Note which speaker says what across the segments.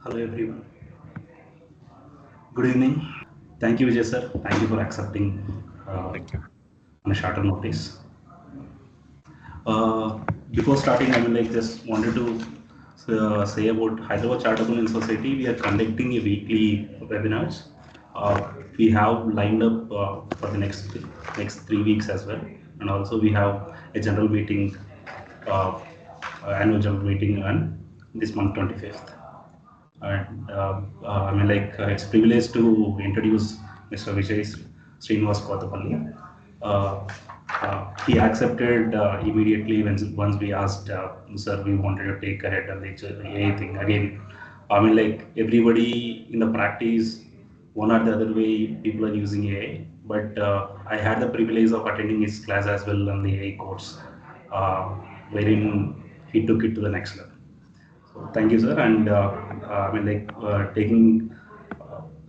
Speaker 1: Hello everyone. Good evening. Thank you, Vijay sir. Thank you for accepting
Speaker 2: Thank you.
Speaker 1: on a shorter notice. Uh, Before starting, I will just wanted to say about Hyderabad Chartered Accountancy Society. We are conducting a weekly webinars. We have lined up for the next 3 weeks as well, and also we have a general meeting, uh, annual general meeting on this month 25th. And it's a privilege to introduce Mr. Vijay Srinivas. Uh, he accepted immediately once we asked, sir, we wanted to take ahead on the AI thing. Again, everybody in the practice, one or the other way, people are using AI. But I had the privilege of attending his class as well on the AI course, uh, wherein he took it to the next level. So thank you, sir. And taking,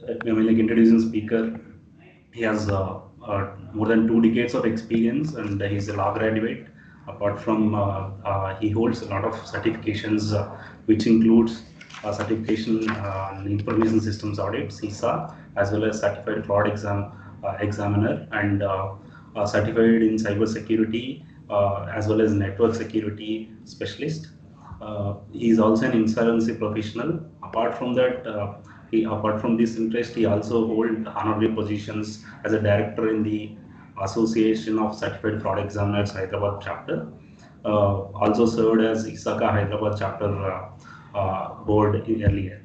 Speaker 1: introducing speaker. He has more than 2 decades of experience, and he's a law graduate. Apart from, he holds a lot of certifications, which includes certification in information systems audit (CISA), as well as certified fraud examiner, and certified in cyber security, as well as network security specialist. He is also an insolvency professional. Apart from that, apart from this interest, he also holds honorary positions as a director in the Association of Certified Fraud Examiners Hyderabad chapter. Also served as ISACA Hyderabad chapter board earlier.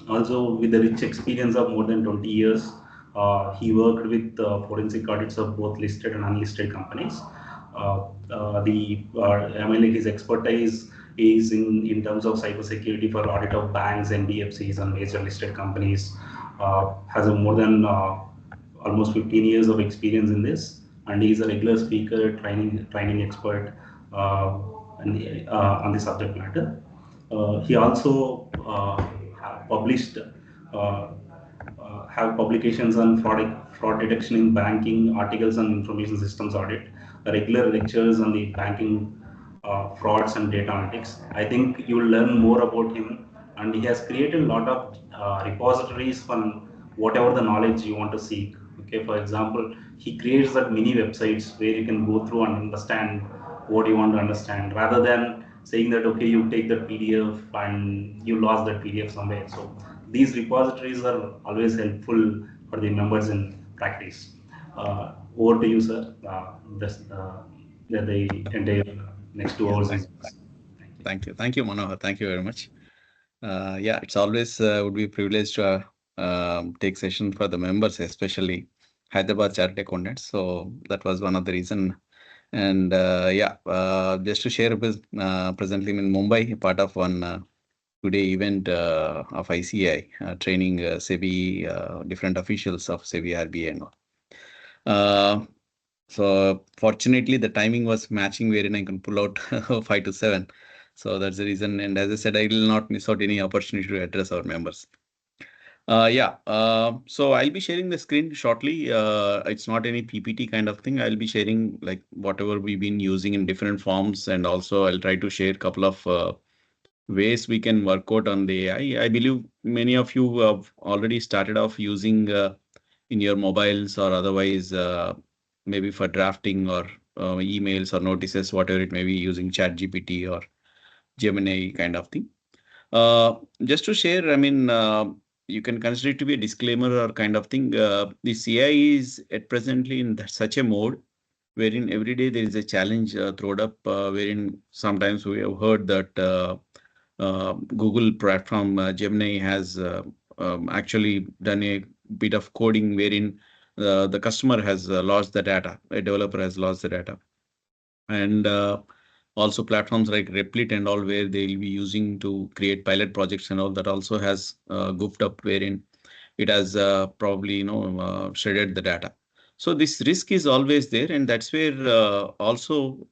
Speaker 1: Also, with the rich experience of more than 20 years, he worked with forensic audits of both listed and unlisted companies. His expertise is in terms of cybersecurity for audit of banks, NBFCs, and major listed companies. Has a more than almost 15 years of experience in this, and he is a regular speaker, training expert on the subject matter. He also published have publications on fraud detection in banking, articles on information systems audit, regular lectures on the banking frauds and data analytics. I think you will learn more about him, and he has created a lot of repositories for whatever the knowledge you want to seek. Okay, for example, he creates that mini websites where you can go through and understand what you want to understand, rather than saying that okay, you take that PDF and you lost that PDF somewhere. So these repositories are always helpful for the members in practice. Over to you, sir. The entire next two
Speaker 2: Yeah,
Speaker 1: hours
Speaker 2: thank,
Speaker 1: is yours. Thank you.
Speaker 2: thank you, Manohar. Thank you very much. Yeah, it's always would be a privilege to take session for the members, especially Hyderabad Chartered Accountants. So that was one of the reason. And just to share with presently in Mumbai, part of one today event of ICI training SEBI different officials of SEBI RBI and all. So fortunately, the timing was matching wherein I can pull out 5 to 7. So that's the reason. And as I said, I will not miss out any opportunity to address our members. So I'll be sharing the screen shortly. It's not any PPT kind of thing. I'll be sharing like whatever we've been using in different forms, and also I'll try to share a couple of ways we can work out on the AI. I believe many of you have already started off using in your mobiles or otherwise, maybe for drafting or emails or notices, whatever it may be, using Chat GPT or Gemini kind of thing. Just to share, I mean, you can consider it to be a disclaimer or kind of thing. The CI is at presently in such a mode wherein every day there is a challenge thrown up, wherein sometimes we have heard that Google platform Gemini has actually done a bit of coding wherein the customer has lost the data, a developer has lost the data. And also platforms like Replit and all, where they'll be using to create pilot projects and all, that also has goofed up wherein it has probably shredded the data. So this risk is always there, and that's where also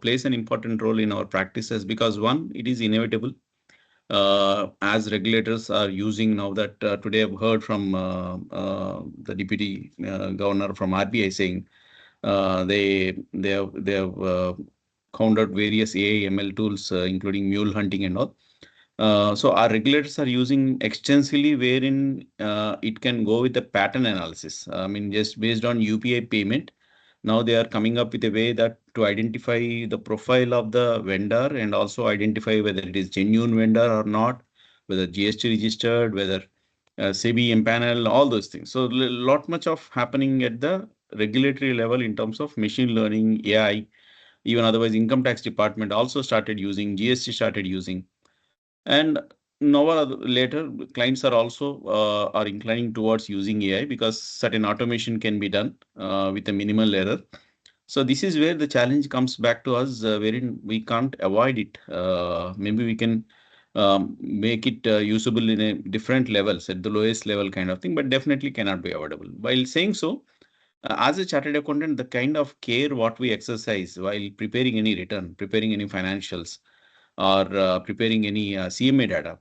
Speaker 2: plays an important role in our practices, because one, it is inevitable. As regulators are using now that today I've heard from the deputy governor from RBI saying they have counted various AI ML tools, including mule hunting and all. So our regulators are using extensively wherein it can go with the pattern analysis. I mean, just based on UPI payment, now they are coming up with a way that to identify the profile of the vendor and also identify whether it is genuine vendor or not, whether GST registered, whether SEBI empanel, all those things. So lot much of happening at the regulatory level in terms of machine learning, AI, even otherwise income tax department also started using, GST started using. And now later, clients are also are inclining towards using AI because certain automation can be done with a minimal error. So this is where the challenge comes back to us, wherein we can't avoid it. Maybe we can make it usable in a different levels at the lowest level kind of thing, but definitely cannot be avoidable. While saying so, as a chartered accountant, the kind of care what we exercise while preparing any return, preparing any financials, or preparing any CMA data.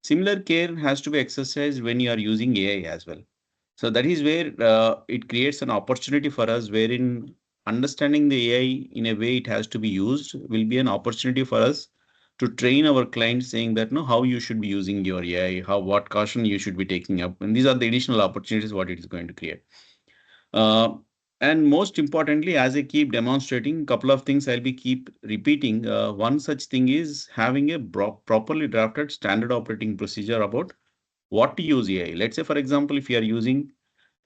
Speaker 2: Similar care has to be exercised when you are using AI as well. So that is where it creates an opportunity for us wherein understanding the AI in a way it has to be used will be an opportunity for us to train our clients saying that no, how you should be using your AI, how what caution you should be taking up. And these are the additional opportunities what it is going to create. Uh, and most importantly, as I keep demonstrating, couple of things I'll be keep repeating. One such thing is having a properly drafted standard operating procedure about what to use AI. Let's say, for example, if you are using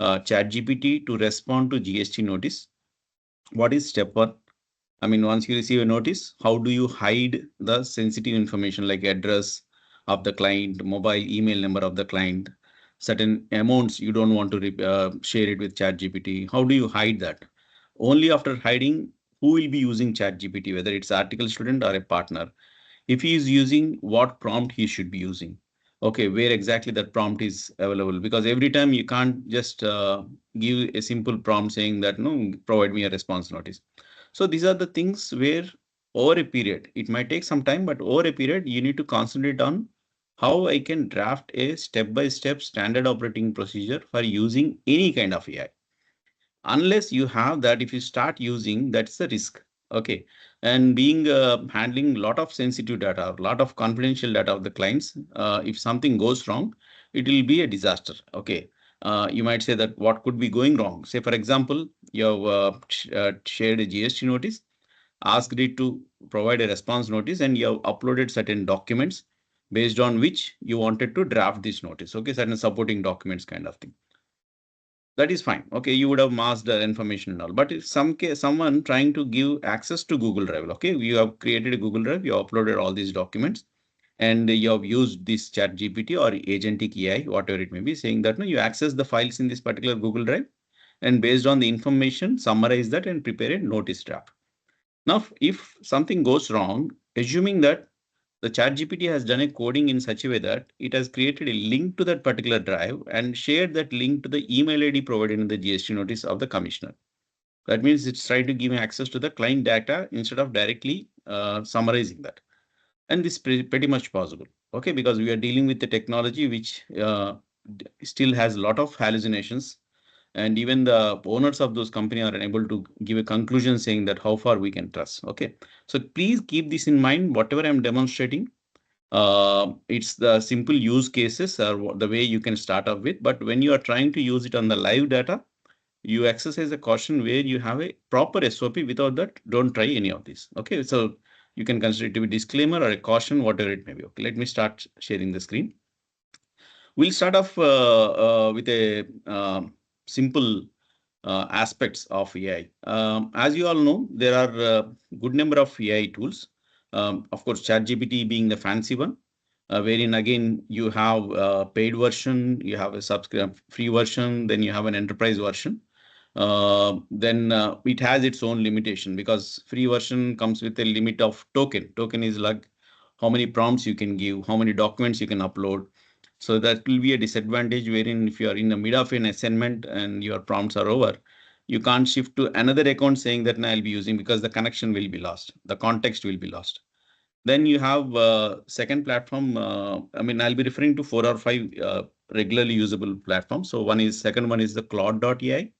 Speaker 2: ChatGPT to respond to GST notice, what is step one? I mean, once you receive a notice, how do you hide the sensitive information like address of the client, mobile email number of the client, certain amounts you don't want to share it with ChatGPT? How do you hide that? Only after hiding, who will be using ChatGPT, whether it's article student or a partner, if he is using what prompt he should be using. Okay, where exactly that prompt is available, because every time you can't just give a simple prompt saying that no, provide me a response notice. So these are the things where over a period, it might take some time, but over a period, you need to concentrate on how I can draft a step-by-step standard operating procedure for using any kind of AI. Unless you have that, if you start using, that's the risk. Okay. And being handling a lot of sensitive data, a lot of confidential data of the clients, if something goes wrong, it will be a disaster. Okay. You might say that what could be going wrong? Say, for example, you have shared a GST notice, asked it to provide a response notice, and you have uploaded certain documents based on which you wanted to draft this notice. Okay, certain supporting documents kind of thing. That is fine. Okay, you would have masked the information and all. But if some case, someone trying to give access to Google Drive, okay, you have created a Google Drive, you uploaded all these documents, and you have used this Chat GPT or agentic AI, whatever it may be, saying that no, you access the files in this particular Google Drive, and based on the information, summarize that and prepare a notice draft. Now, if something goes wrong, assuming that the ChatGPT has done a coding in such a way that it has created a link to that particular drive and shared that link to the email ID provided in the GST notice of the commissioner. That means it's trying to give me access to the client data instead of directly summarizing that. And this is pretty much possible. Okay, because we are dealing with the technology which still has a lot of hallucinations, and even the owners of those companies are unable to give a conclusion saying that how far we can trust. Okay, so please keep this in mind. Whatever I'm demonstrating, it's the simple use cases or the way you can start off with. But when you are trying to use it on the live data, you exercise a caution where you have a proper SOP. Without that, don't try any of this. Okay, so you can consider it to be disclaimer or a caution, whatever it may be. Okay, let me start sharing the screen. We'll start off with a simple aspects of AI. As you all know, there are a good number of AI tools. Of course, ChatGPT being the fancy one, wherein again you have a paid version, you have a free version, then you have an enterprise version. Then it has its own limitation because free version comes with a limit of token. Token is like how many prompts you can give, how many documents you can upload. So that will be a disadvantage wherein if you are in the mid of an assignment and your prompts are over, you can't shift to another account saying that now I'll be using because the connection will be lost. The context will be lost. Then you have second platform. I mean, I'll be referring to 4 or 5 regularly usable platforms. So second one is the Cloud.ai.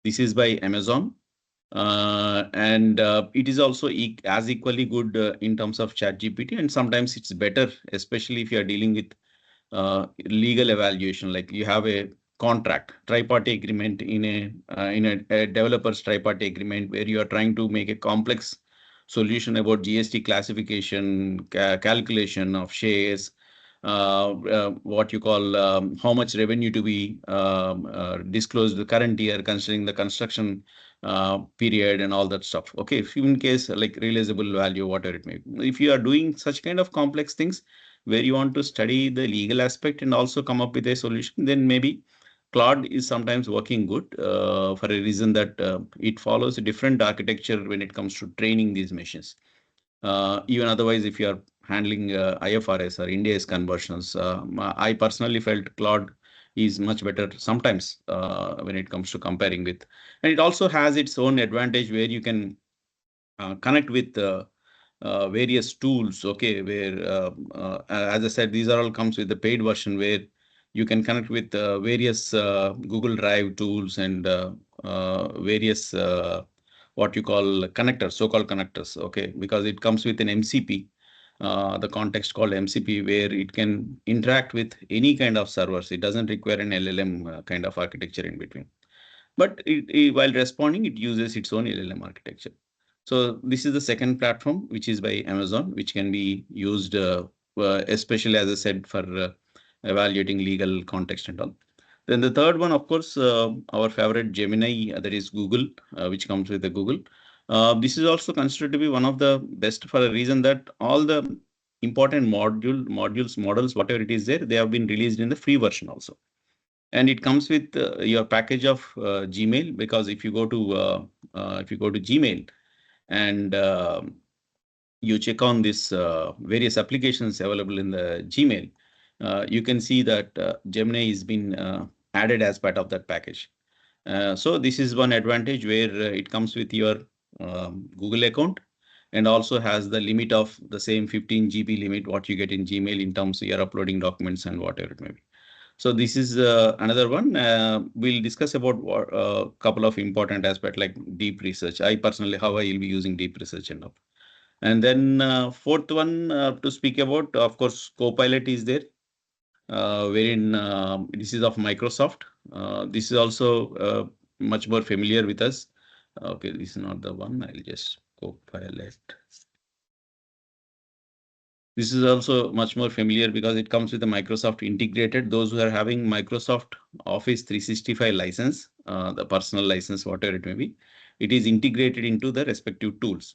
Speaker 2: This is by Amazon. And it is also as equally good in terms of ChatGPT, and sometimes it's better, especially if you are dealing with legal evaluation, like you have a contract, triparty agreement in a developer's triparty agreement where you are trying to make a complex solution about GST classification, calculation of shares, what you call how much revenue to be disclosed the current year, considering the construction period and all that stuff. Okay, if in case like realizable value, whatever it may be. If you are doing such kind of complex things where you want to study the legal aspect and also come up with a solution, then maybe Claude is sometimes working good for a reason that it follows a different architecture when it comes to training these machines. Even otherwise, if you are handling IFRS or India's conversions, I personally felt Claude is much better sometimes when it comes to comparing with. And it also has its own advantage where you can connect with various tools. Okay, where as I said, these are all comes with the paid version where you can connect with various Google Drive tools and various what you call connectors, so-called connectors. Okay, because it comes with an MCP. The context called MCP, where it can interact with any kind of servers. It doesn't require an LLM kind of architecture in between. But while responding, it uses its own LLM architecture. So this is the second platform, which is by Amazon, which can be used, especially as I said, for evaluating legal context and all. Then the third one, of course, our favorite Gemini, that is Google, which comes with the Google. This is also considered to be one of the best for a reason that all the important models, whatever it is there, they have been released in the free version also. And it comes with your package of Gmail, because if you go to Gmail and you check on this various applications available in the Gmail, you can see that Gemini has been added as part of that package. So this is one advantage where it comes with your Google account and also has the limit of the same 15 GB limit what you get in Gmail in terms of your uploading documents and whatever it may be. So this is another one. We'll discuss about a couple of important aspects like deep research. I personally, how I will be using deep research and all. And then fourth one to speak about, of course, Copilot is there, wherein this is of Microsoft. This is also much more familiar with us. Okay, this is not the one. I'll just Copilot. This is also much more familiar because it comes with the Microsoft integrated. Those who are having Microsoft Office 365 license, the personal license, whatever it may be, it is integrated into the respective tools.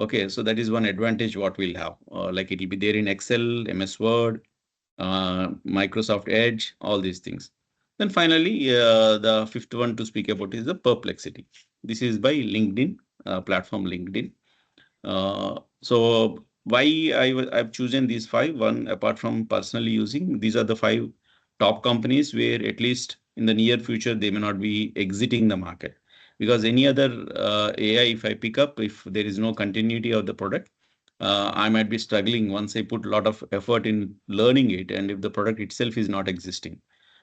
Speaker 2: Okay, so that is one advantage what we'll have. Like it will be there in Excel, MS Word, Microsoft Edge, all these things. Then finally, the fifth one to speak about is the Perplexity. This is by LinkedIn, platform LinkedIn. So why I've chosen these five, one apart from personally using, these are the five top companies where at least in the near future, they may not be exiting the market, because any other AI, if I pick up, if there is no continuity of the product, I might be struggling once I put a lot of effort in learning it. And if the product itself is not existing,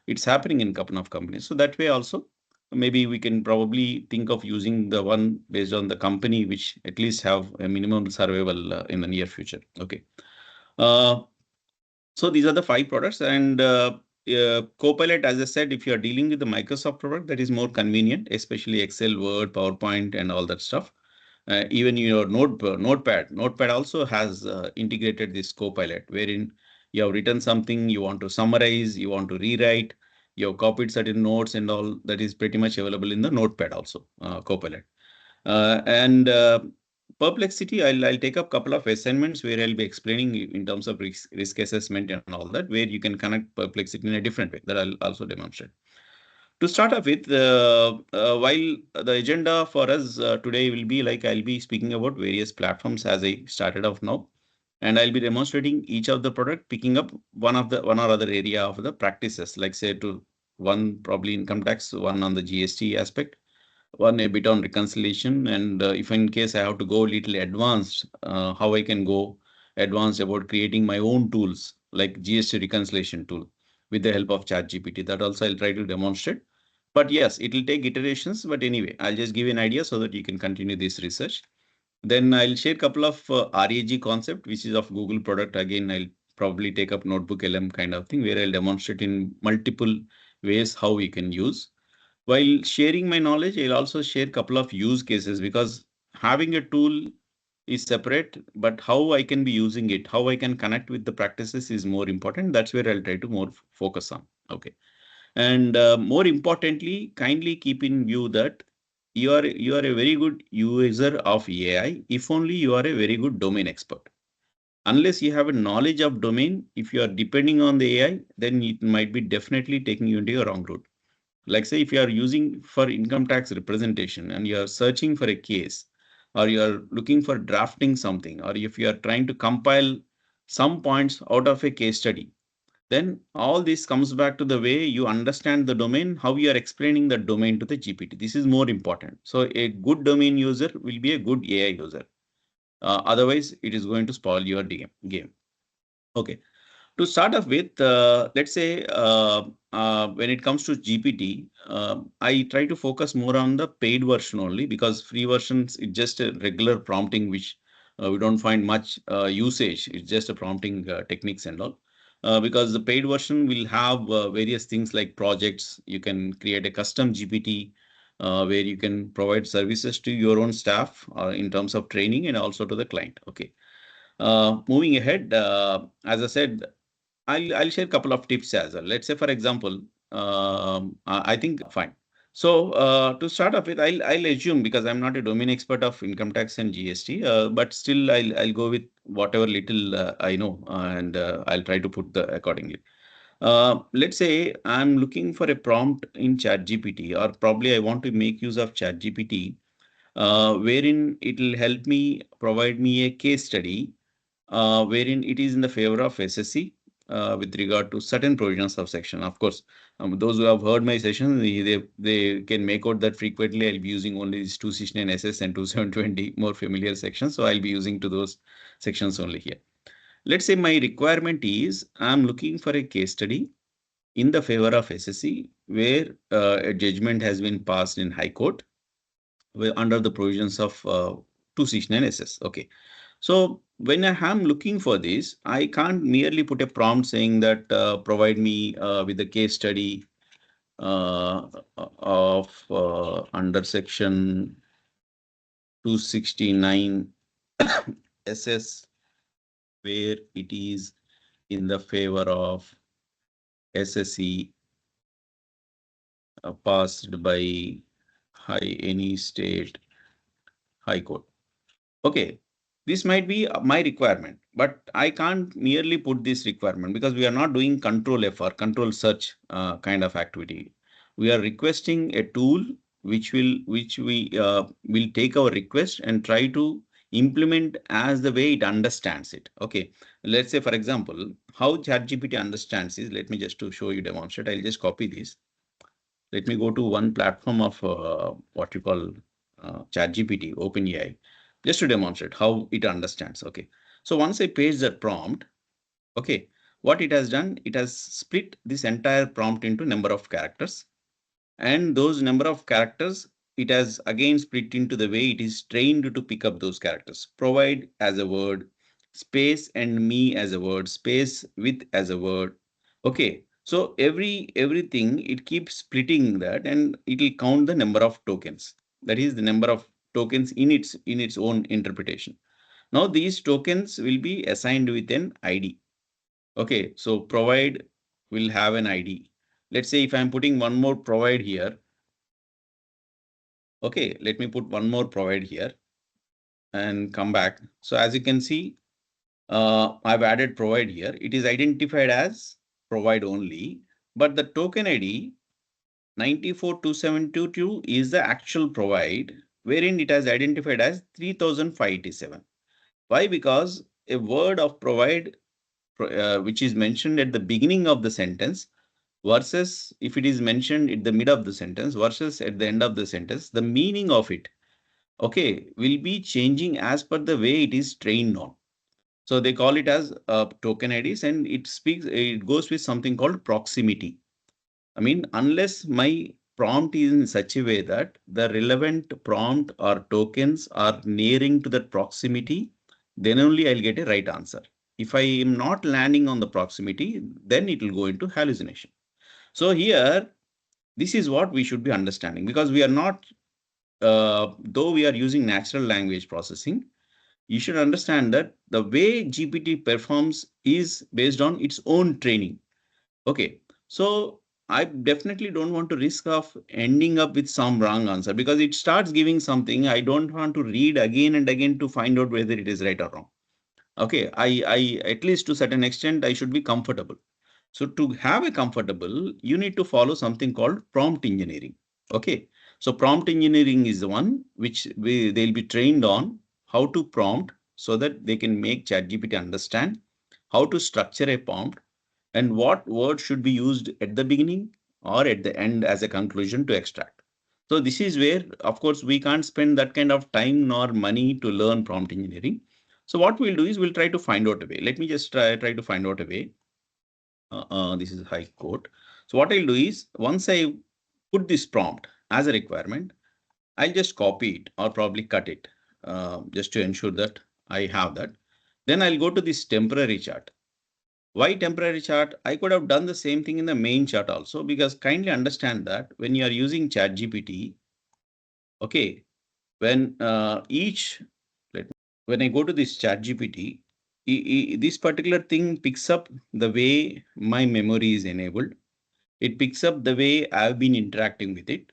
Speaker 2: it's happening in a couple of companies. So that way also, maybe we can probably think of using the one based on the company, which at least have a minimum survival in the near future. Okay. Uh, so these are the five products, and Copilot, as I said, if you are dealing with the Microsoft product, that is more convenient, especially Excel, Word, PowerPoint, and all that stuff. Even your Notepad also has integrated this Copilot, wherein you have written something, you want to summarize, you want to rewrite, you have copied certain notes and all that is pretty much available in the Notepad also, Copilot. And Perplexity, I'll take up a couple of assignments where I'll be explaining in terms of risk assessment and all that, where you can connect Perplexity in a different way that I'll also demonstrate. To start off with, while the agenda for us today will be like I'll be speaking about various platforms as I started off now, and I'll be demonstrating each of the product, picking up one or other area of the practices, like say to one probably income tax, one on the GST aspect, one a bit on reconciliation, and if in case I have to go a little advanced, how I can go advanced about creating my own tools like GST reconciliation tool with the help of ChatGPT. That also I'll try to demonstrate. But yes, it will take iterations. But anyway, I'll just give you an idea so that you can continue this research. Then I'll share a couple of RAG concept, which is of Google product. Again, I'll probably take up NotebookLM kind of thing where I'll demonstrate in multiple ways how we can use. While sharing my knowledge, I'll also share a couple of use cases because having a tool is separate, but how I can be using it, how I can connect with the practices is more important. That's where I'll try to more focus on. Okay. And more importantly, kindly keep in view that you are a very good user of AI if only you are a very good domain expert. Unless you have a knowledge of domain, if you are depending on the AI, then it might be definitely taking you into a wrong route. Like say if you are using for income tax representation and you are searching for a case, or you are looking for drafting something, or if you are trying to compile some points out of a case study, then all this comes back to the way you understand the domain, how you are explaining the domain to the GPT. This is more important. So a good domain user will be a good AI user. Otherwise, it is going to spoil your game. Okay. To start off with, let's say when it comes to GPT, I try to focus more on the paid version only because free versions it's just a regular prompting which we don't find much usage. It's just a prompting techniques and all. Because the paid version will have various things like projects. You can create a custom GPT where you can provide services to your own staff in terms of training and also to the client. Okay. Moving ahead, as I said, I'll share a couple of tips as well. Let's say, for example, I think fine. So to start off with, I'll assume because I'm not a domain expert of income tax and GST, but still I'll go with whatever little I know, and I'll try to put the accordingly. Let's say I'm looking for a prompt in ChatGPT, or probably I want to make use of ChatGPT, wherein it will help me provide me a case study wherein it is in the favor of SSC with regard to certain provisions of section. Of course, those who have heard my session, they can make out that frequently I'll be using only these 269 SS and 2720 more familiar sections. So I'll be using to those sections only here. Let's say my requirement is I'm looking for a case study in the favor of SSC where a judgment has been passed in High Court under the provisions of 269 SS. Okay. So when I am looking for this, I can't merely put a prompt saying that provide me with a case study of under section 269 SS where it is in the favor of SSE passed by any state high court. Okay, this might be my requirement, but I can't merely put this requirement because we are not doing control F or control search kind of activity. We are requesting a tool which we will take our request and try to implement as the way it understands it. Okay, let's say for example, how ChatGPT understands is, let me just to show you demonstrate. I'll just copy this. Let me go to one platform of what you call ChatGPT, OpenAI, just to demonstrate how it understands. Okay. So once I paste that prompt, okay, what it has done, it has split this entire prompt into number of characters. And those number of characters, it has again split into the way it is trained to pick up those characters. Provide as a word, space and me as a word, space with as a word. Okay. So everything it keeps splitting that and it will count the number of tokens. That is the number of tokens in its own interpretation. Now these tokens will be assigned with an ID. Okay, so provide will have an ID. Let's say if I'm putting one more provide here. Okay, let me put one more provide here and come back. So as you can see, I've added provide here. It is identified as provide only, but the token ID 942722 is the actual provide, wherein it has identified as 3587. Why? Because a word of provide, which is mentioned at the beginning of the sentence, versus if it is mentioned at the mid of the sentence versus at the end of the sentence, the meaning of it, okay, will be changing as per the way it is trained on. So they call it as token IDs, and it goes with something called proximity. I mean, unless my prompt is in such a way that the relevant prompt or tokens are nearing to that proximity, then only I'll get a right answer. If I am not landing on the proximity, then it will go into hallucination. So here, this is what we should be understanding, because we are not, though we are using natural language processing, you should understand that the way GPT performs is based on its own training. Okay, so I definitely don't want to risk of ending up with some wrong answer, because it starts giving something I don't want to read again and again to find out whether it is right or wrong. Okay, I at least to certain extent I should be comfortable. So to have a comfortable, you need to follow something called prompt engineering. Okay, so prompt engineering is the one which they'll be trained on how to prompt so that they can make ChatGPT understand how to structure a prompt and what word should be used at the beginning or at the end as a conclusion to extract. So this is where, of course, we can't spend that kind of time nor money to learn prompt engineering. So what we'll do is we'll try to find out a way. Let me just try to find out a way. This is high code. So what I'll do is once I put this prompt as a requirement, I'll just copy it or probably cut it just to ensure that I have that. Then I'll go to this temporary chart. Why temporary chart? I could have done the same thing in the main chart also, because kindly understand that when you are using ChatGPT, okay, when when I go to this ChatGPT, this particular thing picks up the way my memory is enabled. It picks up the way I've been interacting with it.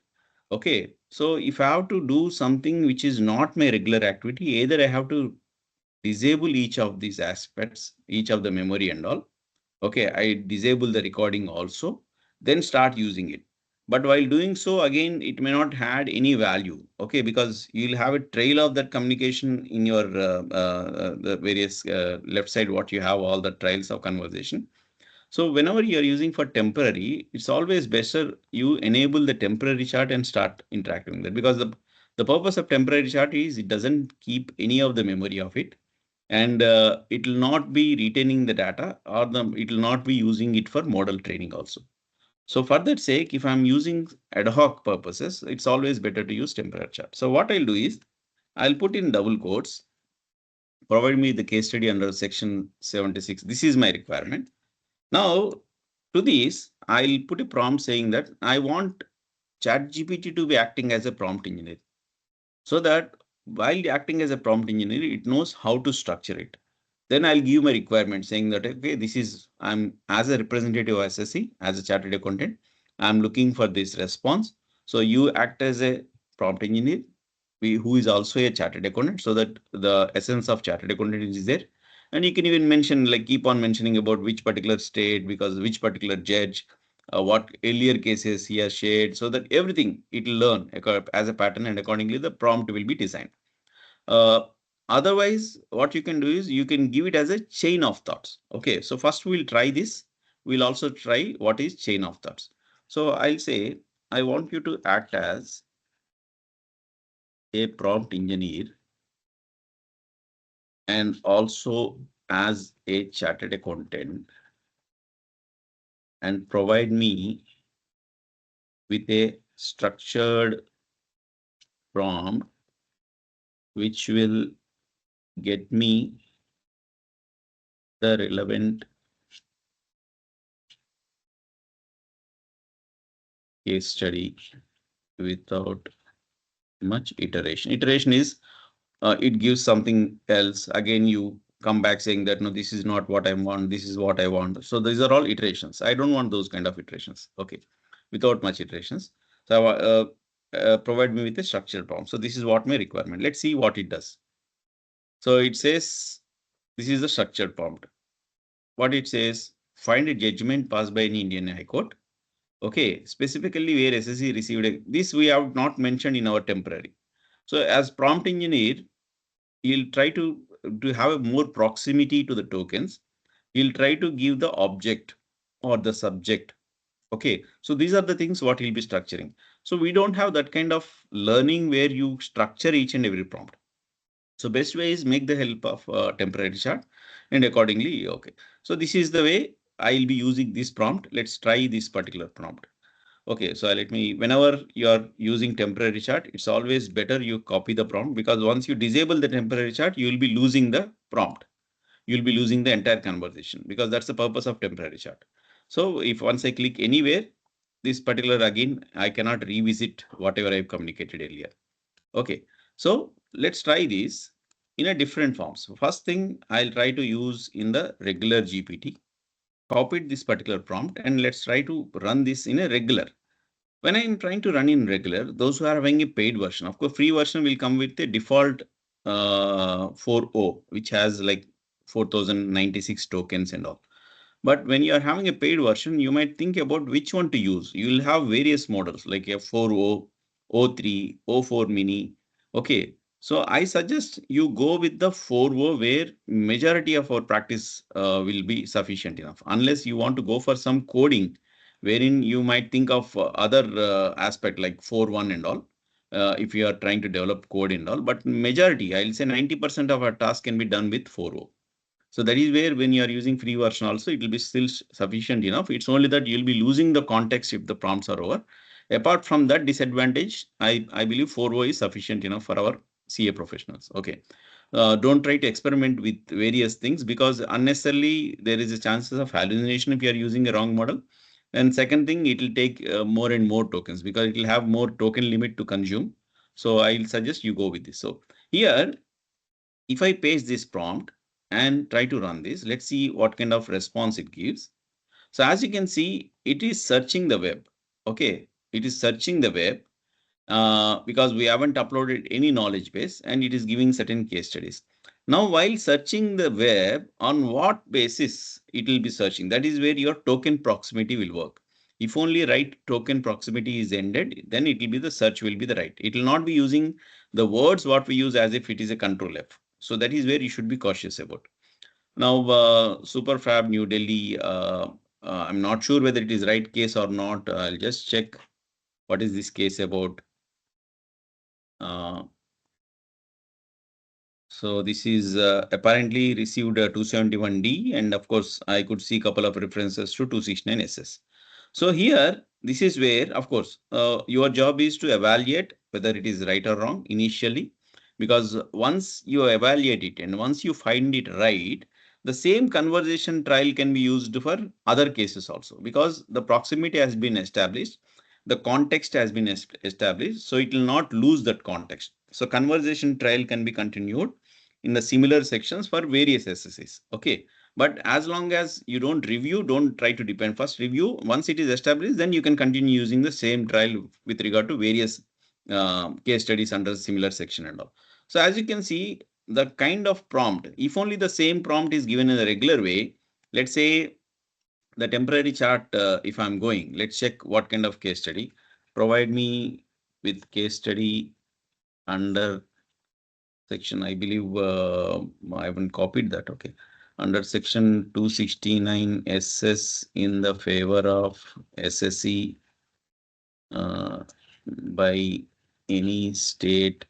Speaker 2: Okay, so if I have to do something which is not my regular activity, either I have to disable each of these aspects, each of the memory and all. Okay, I disable the recording also, then start using it. But while doing so, again, it may not add any value. Okay, because you'll have a trail of that communication in your the various left side, what you have all the trails of conversation. So whenever you're using for temporary, it's always better you enable the temporary chart and start interacting with it, because the purpose of temporary chart is it doesn't keep any of the memory of it, and it will not be retaining the data, or it will not be using it for model training also. So for that sake, if I'm using ad hoc purposes, it's always better to use temporary chart. So what I'll do is I'll put in double quotes, provide me the case study under section 76. This is my requirement. Now to this, I'll put a prompt saying that I want ChatGPT to be acting as a prompt engineer, so that while acting as a prompt engineer, it knows how to structure it. Then I'll give my requirement saying that, okay, this is, I'm as a representative of SSC, as a chartered accountant, I'm looking for this response. So you act as a prompt engineer, who is also a chartered accountant, so that the essence of chartered accountant is there. And you can even mention, like, keep on mentioning about which particular state, because which particular judge, what earlier cases he has shared, so that everything it will learn as a pattern, and accordingly the prompt will be designed. Uh, Otherwise, what you can do is you can give it as a chain of thoughts. Okay, so first we'll try this. We'll also try what is chain of thoughts. So I'll say, I want you to act as a prompt engineer and also as a chartered accountant, and provide me with a structured prompt which will get me the relevant case study without much iteration. Iteration is it gives something else. Again, you come back saying that, no, this is not what I want. This is what I want. So these are all iterations. I don't want those kind of iterations. Okay, without much iterations. So provide me with a structured prompt. So this is what my requirement. Let's see what it does. So it says, this is the structured prompt. What it says, find a judgment passed by any Indian High Court. Okay, specifically where SSC received this we have not mentioned in our temporary. So as prompt engineer, you'll try to have a more proximity to the tokens. You'll try to give the object or the subject. Okay, so these are the things what he'll be structuring. So we don't have that kind of learning where you structure each and every prompt. So best way is make the help of temporary chart, and accordingly, okay. So this is the way I'll be using this prompt. Let's try this particular prompt. Okay, so whenever you are using temporary chart, it's always better you copy the prompt, because once you disable the temporary chart, you will be losing the prompt. You'll be losing the entire conversation, because that's the purpose of temporary chart. So if once I click anywhere, this particular, again, I cannot revisit whatever I've communicated earlier. Okay, so let's try this in a different form. So first thing I'll try to use in the regular GPT, copied this particular prompt, and let's try to run this in a regular. When I'm trying to run in regular, those who are having a paid version, of course, free version will come with a default 4.0, which has like 4096 tokens and all. But when you are having a paid version, you might think about which one to use. You will have various models like a 4.0, O3, O4 mini. Okay. So I suggest you go with the 4.0, where majority of our practice will be sufficient enough. Unless you want to go for some coding, wherein you might think of other aspect like 4.1 and all. If you are trying to develop code and all, but majority, I'll say 90% of our task can be done with 4.0. So that is where when you are using free version also, it will be still sufficient enough. It's only that you'll be losing the context if the prompts are over. Apart from that disadvantage, I believe 4.0 is sufficient enough for our CA professionals. Okay. Don't try to experiment with various things, because unnecessarily there is a chances of hallucination if you are using a wrong model. And second thing, it will take more and more tokens, because it will have more token limit to consume. So I'll suggest you go with this. So here, if I paste this prompt and try to run this, let's see what kind of response it gives. So as you can see, it is searching the web. Okay, it is searching the web because we haven't uploaded any knowledge base, and it is giving certain case studies. Now, while searching the web, on what basis it will be searching? That is where your token proximity will work. If only right token proximity is ended, then it will be the search will be the right. It will not be using the words what we use as if it is a control F. So that is where you should be cautious about. Now, Superfab New Delhi, I'm not sure whether it is right case or not. I'll just check what is this case about. Uh, So this is apparently received 271D, and of course I could see a couple of references to 269SS. So here, this is where, of course, your job is to evaluate whether it is right or wrong initially, because once you evaluate it and once you find it right, the same conversation trial can be used for other cases also, because the proximity has been established, the context has been established, so it will not lose that context. So conversation trial can be continued in the similar sections for various SSAs. Okay. But as long as you don't review, don't try to depend. First review. Once it is established, then you can continue using the same trial with regard to various case studies under similar section and all. So as you can see, the kind of prompt, if only the same prompt is given in a regular way, let's say the temporary chart, if I'm going, let's check what kind of case study. Provide me with case study under section, I believe I haven't copied that. Okay. Under section 269 SS in the favor of SSE by any state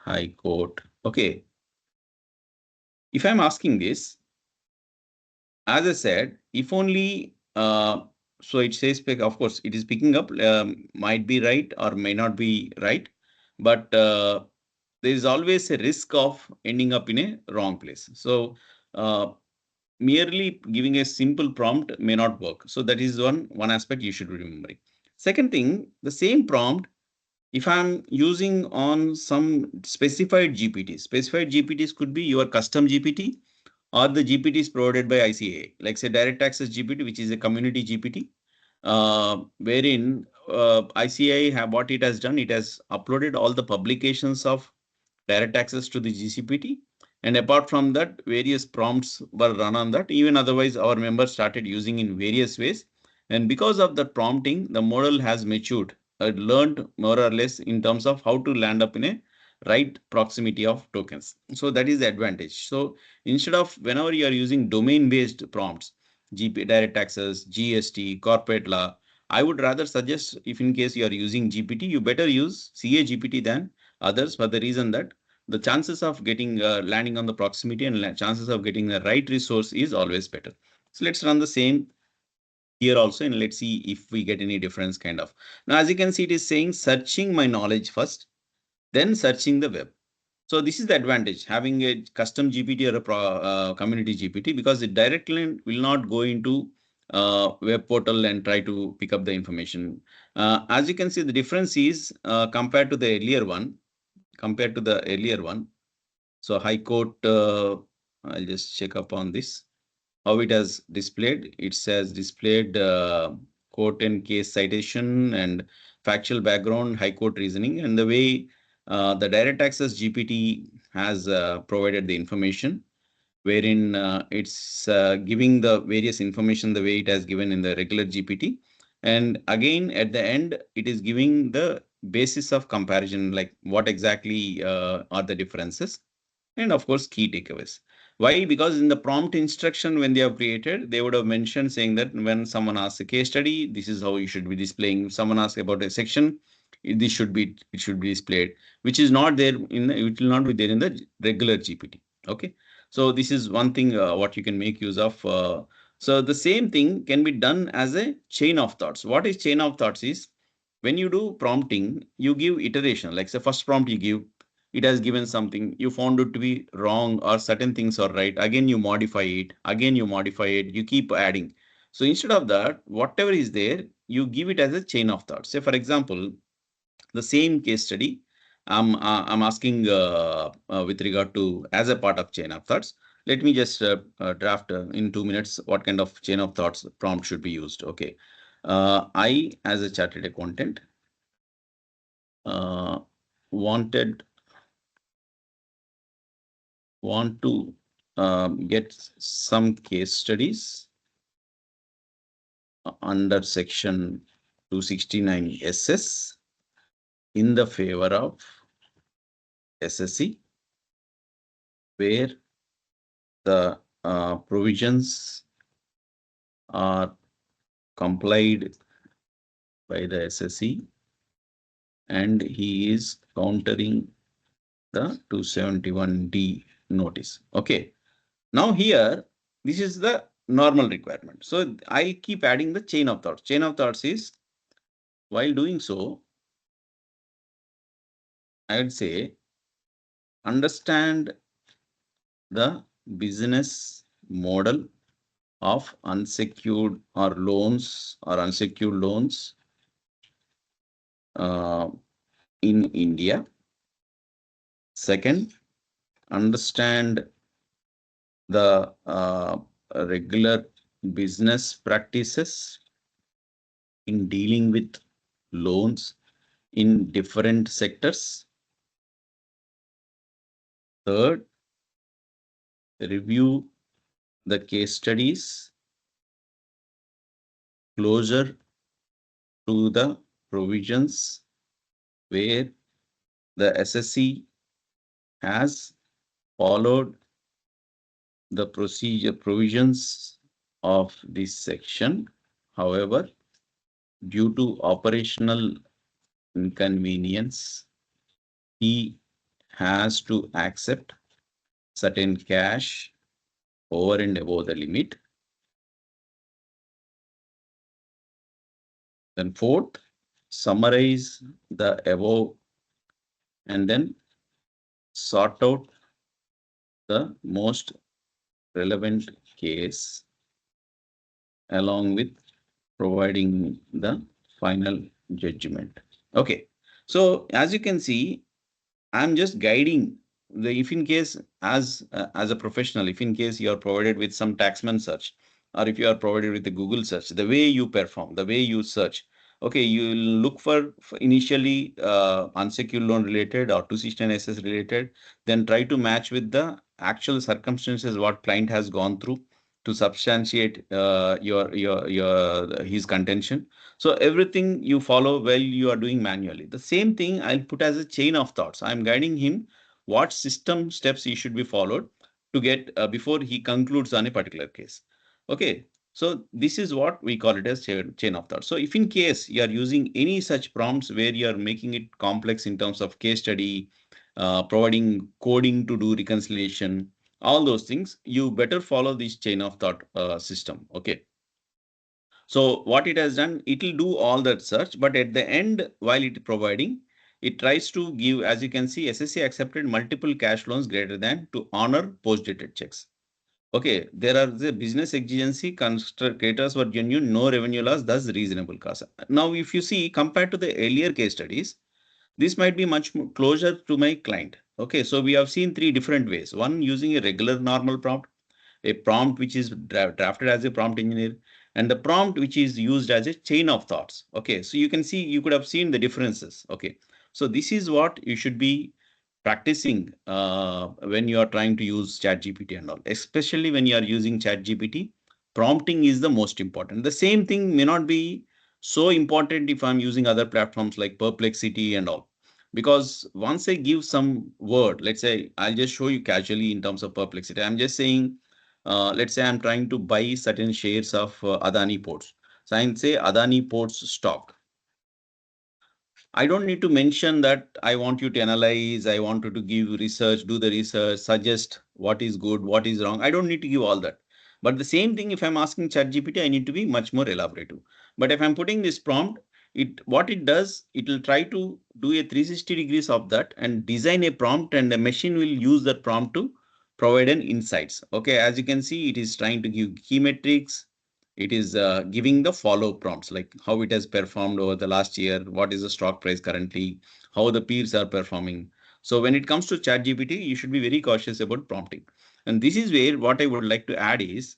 Speaker 2: high court. Okay. If I'm asking this, as I said, if only, so it says, of course, it is picking up, might be right or may not be right, but there is always a risk of ending up in a wrong place. So merely giving a simple prompt may not work. So that is one aspect you should be remembering. Second thing, the same prompt, if I'm using on some specified GPTs could be your custom GPT or the GPTs provided by ICAI, like say direct access GPT, which is a community GPT, wherein ICAI what it has done, it has uploaded all the publications of direct access to the GCPT. And apart from that, various prompts were run on that. Even otherwise, our members started using in various ways. And because of the prompting, the model has matured, learned more or less in terms of how to land up in a right proximity of tokens. So that is the advantage. So instead of whenever you are using domain-based prompts, GP, direct access, GST, corporate law, I would rather suggest if in case you are using GPT, you better use CA GPT than others, for the reason that the chances of getting landing on the proximity and chances of getting the right resource is always better. So let's run the same here also, and let's see if we get any difference kind of. Now, as you can see, it is saying searching my knowledge first, then searching the web. So this is the advantage having a custom GPT or a community GPT, because it directly will not go into web portal and try to pick up the information. As you can see, the difference is compared to the earlier one, So High Court, I'll just check up on this. How it has displayed. It says displayed court and case citation and factual background, high court reasoning, and the way the direct access GPT has provided the information, wherein it's giving the various information the way it has given in the regular GPT. And again, at the end, it is giving the basis of comparison, like what exactly are the differences, and of course, key takeaways. Why? Because in the prompt instruction, when they have created, they would have mentioned saying that when someone asks a case study, this is how you should be displaying. If someone asks about a section, it should be displayed, which is not there in the, it will not be there in the regular GPT. Okay. So this is one thing what you can make use of. So the same thing can be done as a chain of thoughts. What is chain of thoughts is when you do prompting, you give iteration. Like the first prompt you give, it has given something, you found it to be wrong or certain things are right. Again, you modify it. Again, you modify it. You keep adding. So instead of that, whatever is there, you give it as a chain of thoughts. Say, for example, the same case study, I'm asking with regard to as a part of chain of thoughts. Let me just draft in 2 minutes what kind of chain of thoughts prompt should be used. Okay. I, as a chartered accountant, uh, wanted want to get some case studies under section 269 SS in the favor of SSC, where the provisions are complied by the SSC and he is countering the 271D notice. Okay. Now here, this is the normal requirement. So I keep adding the chain of thoughts. Chain of thoughts is, while doing so, I would say, understand the business model of unsecured or loans or unsecured loans uh, in India. Second, understand the regular business practices in dealing with loans in different sectors. Third, review the case studies closer to the provisions where the SSC has followed the provisions of this section. However, due to operational inconvenience, he has to accept certain cash over and above the limit. Then fourth, summarize the above and then sort out the most relevant case along with providing the final judgment. Okay. So as you can see, I'm just guiding the, if in case as a professional, if in case you are provided with some taxman search, or if you are provided with the Google search, the way you perform, the way you search, okay, you look for initially unsecured loan related or 269 SS related, then try to match with the actual circumstances what client has gone through to substantiate your his contention. So everything you follow while you are doing manually. The same thing I'll put as a chain of thoughts. I'm guiding him what system steps he should be followed to get before he concludes on a particular case. Okay. So this is what we call it as chain of thought. So if in case you are using any such prompts where you are making it complex in terms of case study, providing coding to do reconciliation, all those things, you better follow this chain of thought system. Okay. So what it has done, it will do all that search, but at the end, while it is providing, it tries to give, as you can see, SSC accepted multiple cash loans greater than to honor post-dated checks. Okay, there are the business exigency creators were genuine, no revenue loss, thus reasonable cost. Now, if you see, compared to the earlier case studies, this might be much more closer to my client. Okay, so we have seen three different ways. One using a regular normal prompt, a prompt which is drafted as a prompt engineer, and the prompt which is used as a chain of thoughts. Okay, so you can see, you could have seen the differences. Okay, so this is what you should be practicing when you are trying to use ChatGPT and all, especially when you are using ChatGPT. Prompting is the most important. The same thing may not be so important if I'm using other platforms like Perplexity and all. Because once I give some word, let's say I'll just show you casually in terms of Perplexity. I'm just saying, let's say I'm trying to buy certain shares of Adani Ports. So I can say Adani Ports stock. I don't need to mention that I want you to analyze, I want you to give research, do the research, suggest what is good, what is wrong. I don't need to give all that. But the same thing, if I'm asking ChatGPT, I need to be much more elaborative. But if I'm putting this prompt, what it does, it will try to do a 360 degrees of that and design a prompt, and the machine will use that prompt to provide an insights. Okay, as you can see, it is trying to give key metrics, it is giving the follow prompts like how it has performed over the last year, what is the stock price currently, how the peers are performing. So when it comes to ChatGPT, you should be very cautious about prompting. And this is where what I would like to add is,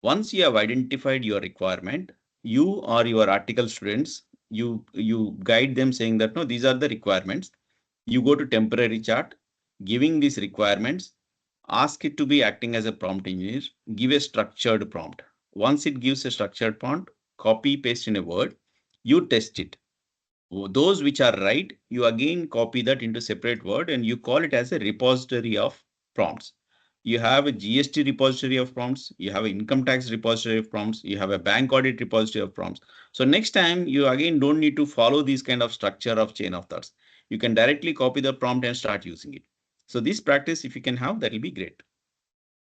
Speaker 2: once you have identified your requirement, you or your article students, you guide them saying that no, these are the requirements. You go to temporary chart, giving these requirements, ask it to be acting as a prompt engineer, give a structured prompt. Once it gives a structured prompt, copy paste in a word, you test it. Those which are right, you again copy that into separate word and you call it as a repository of prompts. You have a GST repository of prompts, you have an income tax repository of prompts, you have a bank audit repository of prompts. So next time you again don't need to follow this kind of structure of chain of thoughts. You can directly copy the prompt and start using it. So this practice, if you can have, that will be great.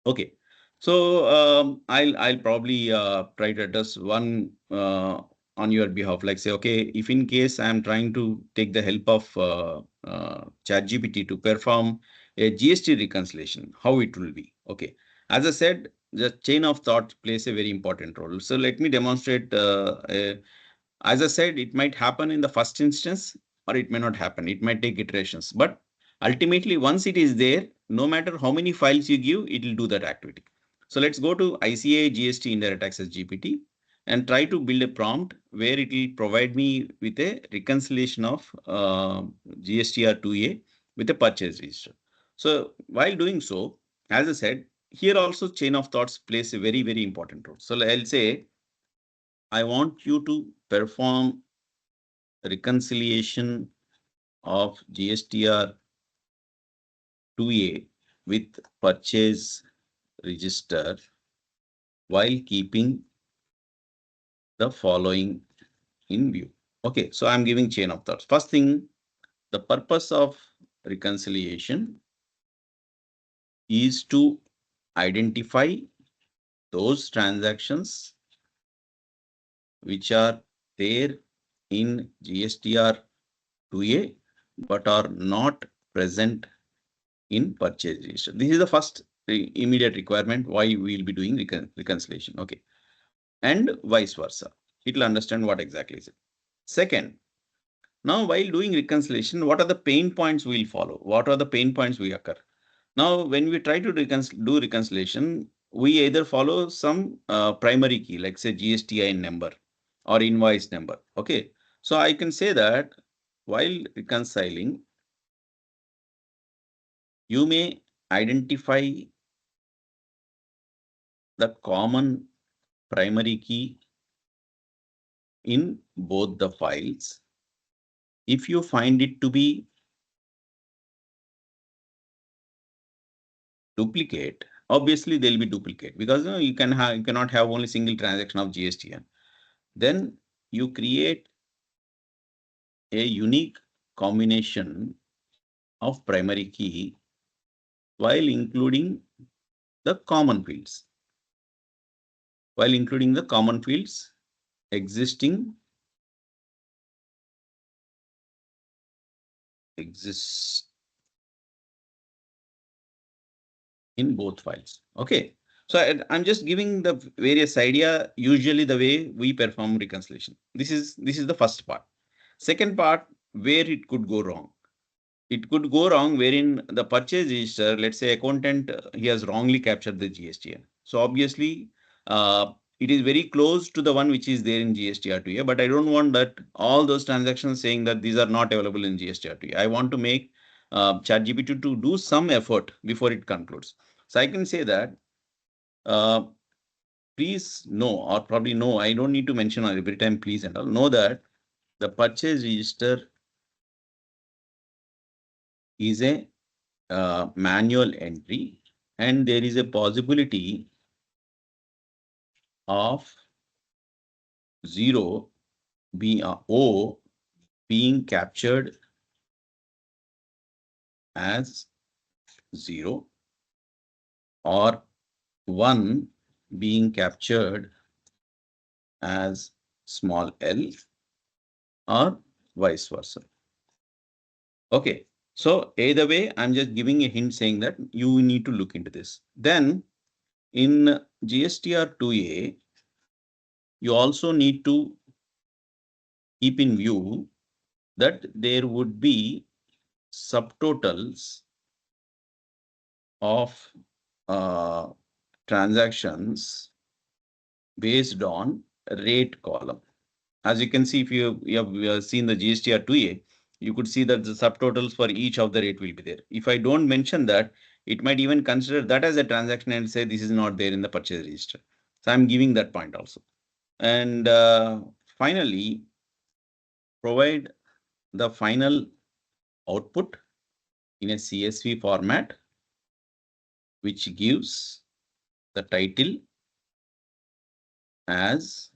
Speaker 2: Okay, so I'll probably try to address one on your behalf. Like say, okay, if in case I'm trying to take the help of ChatGPT to perform a GST reconciliation, how it will be. Okay, as I said, the chain of thought plays a very important role. So let me demonstrate. As I said, it might happen in the first instance, or it may not happen. It might take iterations, but ultimately, once it is there, no matter how many files you give, it will do that activity. So let's go to ICA GST Indirect Taxes GPT and try to build a prompt where it will provide me with a reconciliation of GSTR 2A with a purchase register. So while doing so, as I said, here also chain of thoughts plays a very, very important role. So I'll say, I want you to perform reconciliation of GSTR 2A with purchase register while keeping the following in view. Okay, so I'm giving chain of thoughts. First thing, the purpose of reconciliation is to identify those transactions which are there in GSTR 2A but are not present in purchase register. This is the first immediate requirement why we will be doing reconciliation. Okay, and vice versa. It will understand what exactly is it. Second, now while doing reconciliation, what are the pain points we will follow? What are the pain points we occur? Now, when we try to do reconciliation, we either follow some primary key, like say GSTIN number or invoice number. Okay, so I can say that while reconciling, you may identify the common primary key in both the files. If you find it to be duplicate, obviously there'll be duplicate because you cannot have only single transaction of GSTN. Then you create a unique combination of primary key while including the common fields. While including the common fields, exists in both files. Okay. So I'm just giving the various idea, usually the way we perform reconciliation. This is the first part. Second part, where it could go wrong. It could go wrong wherein the purchase register, let's say accountant, he has wrongly captured the GSTN. So obviously, it is very close to the one which is there in GSTR2A, but I don't want that all those transactions saying that these are not available in GSTR2A. I want to make ChatGPT to do some effort before it concludes. So I can say that, please know, or probably no, I don't need to mention every time please and all, know that the purchase register is a manual entry, and there is a possibility of 0 O being captured as 0 or 1 being captured as small l or vice versa. Okay. So either way, I'm just giving a hint saying that you need to look into this. Then in GSTR2A, you also need to keep in view that there would be subtotals of transactions based on rate column. As you can see, if you have seen the GSTR2A, you could see that the subtotals for each of the rate will be there. If I don't mention that, it might even consider that as a transaction and say this is not there in the purchase register. So I'm giving that point also. And finally, provide the final output in a CSV format, which gives the title as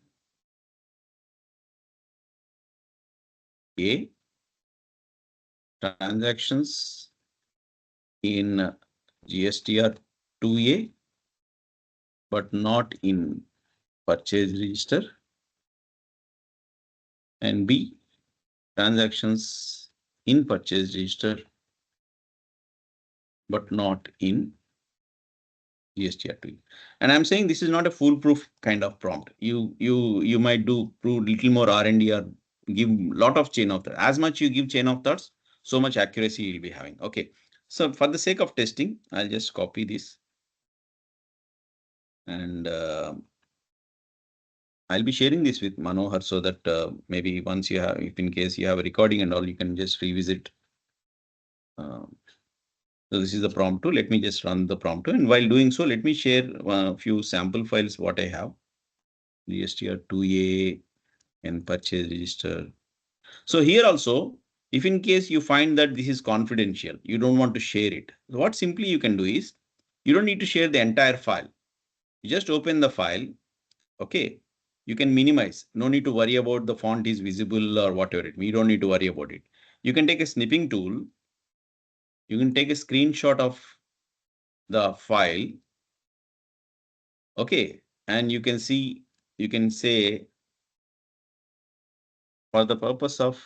Speaker 2: A, transactions in GSTR2A, but not in purchase register, and B, transactions in purchase register, but not in GSTR2A. And I'm saying this is not a foolproof kind of prompt. You might do little more R&D or give lot of chain of thought. As much you give chain of thoughts, so much accuracy you'll be having. Okay. So for the sake of testing, I'll just copy this. And I'll be sharing this with Manohar so that maybe once you have, if in case you have a recording and all, you can just revisit. So this is the prompt 2. Let me just run the prompt 2. And while doing so, let me share a few sample files what I have. GSTR2A and purchase register. So here also, if in case you find that this is confidential, you don't want to share it, what simply you can do is, you don't need to share the entire file. You just open the file. Okay. You can minimize. No need to worry about the font is visible or whatever. You don't need to worry about it. You can take a snipping tool. You can take a screenshot of the file. Okay. And you can see, you can say, for the purpose of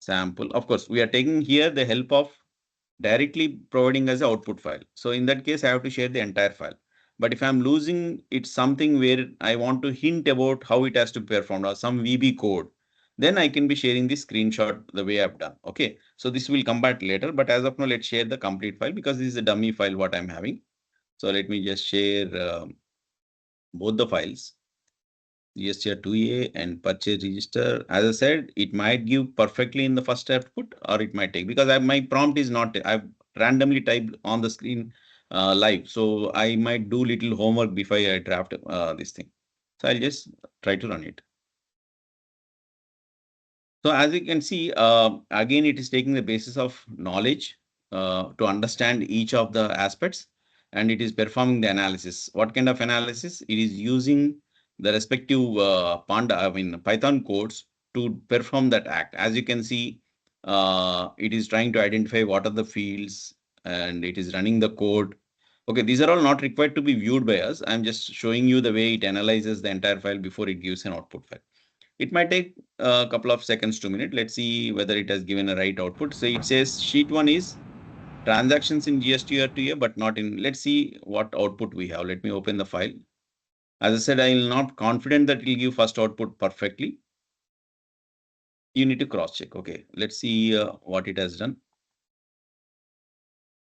Speaker 2: sample, of course, we are taking here the help of directly providing as an output file. So in that case, I have to share the entire file. But if I'm losing it something where I want to hint about how it has to be performed or some VB code, then I can be sharing this screenshot the way I've done. Okay. So this will come back later, but as of now, let's share the complete file because this is a dummy file what I'm having. So let me just share both the files. GSTR2A and purchase register. As I said, it might give perfectly in the first output or it might take, because my prompt is not, I've randomly typed on the screen live. So I might do little homework before I draft this thing. So I'll just try to run it. So as you can see, again, it is taking the basis of knowledge to understand each of the aspects, and it is performing the analysis. What kind of analysis? It is using the respective Python codes to perform that act. As you can see, it is trying to identify what are the fields, and it is running the code. Okay, these are all not required to be viewed by us. I'm just showing you the way it analyzes the entire file before it gives an output file. It might take a couple of seconds to a minute. Let's see whether it has given a right output. So it says sheet 1 is transactions in GST or TA, but not in. Let's see what output we have. Let me open the file. As I said, I am not confident that it will give first output perfectly. You need to cross check. Okay, let's see what it has done.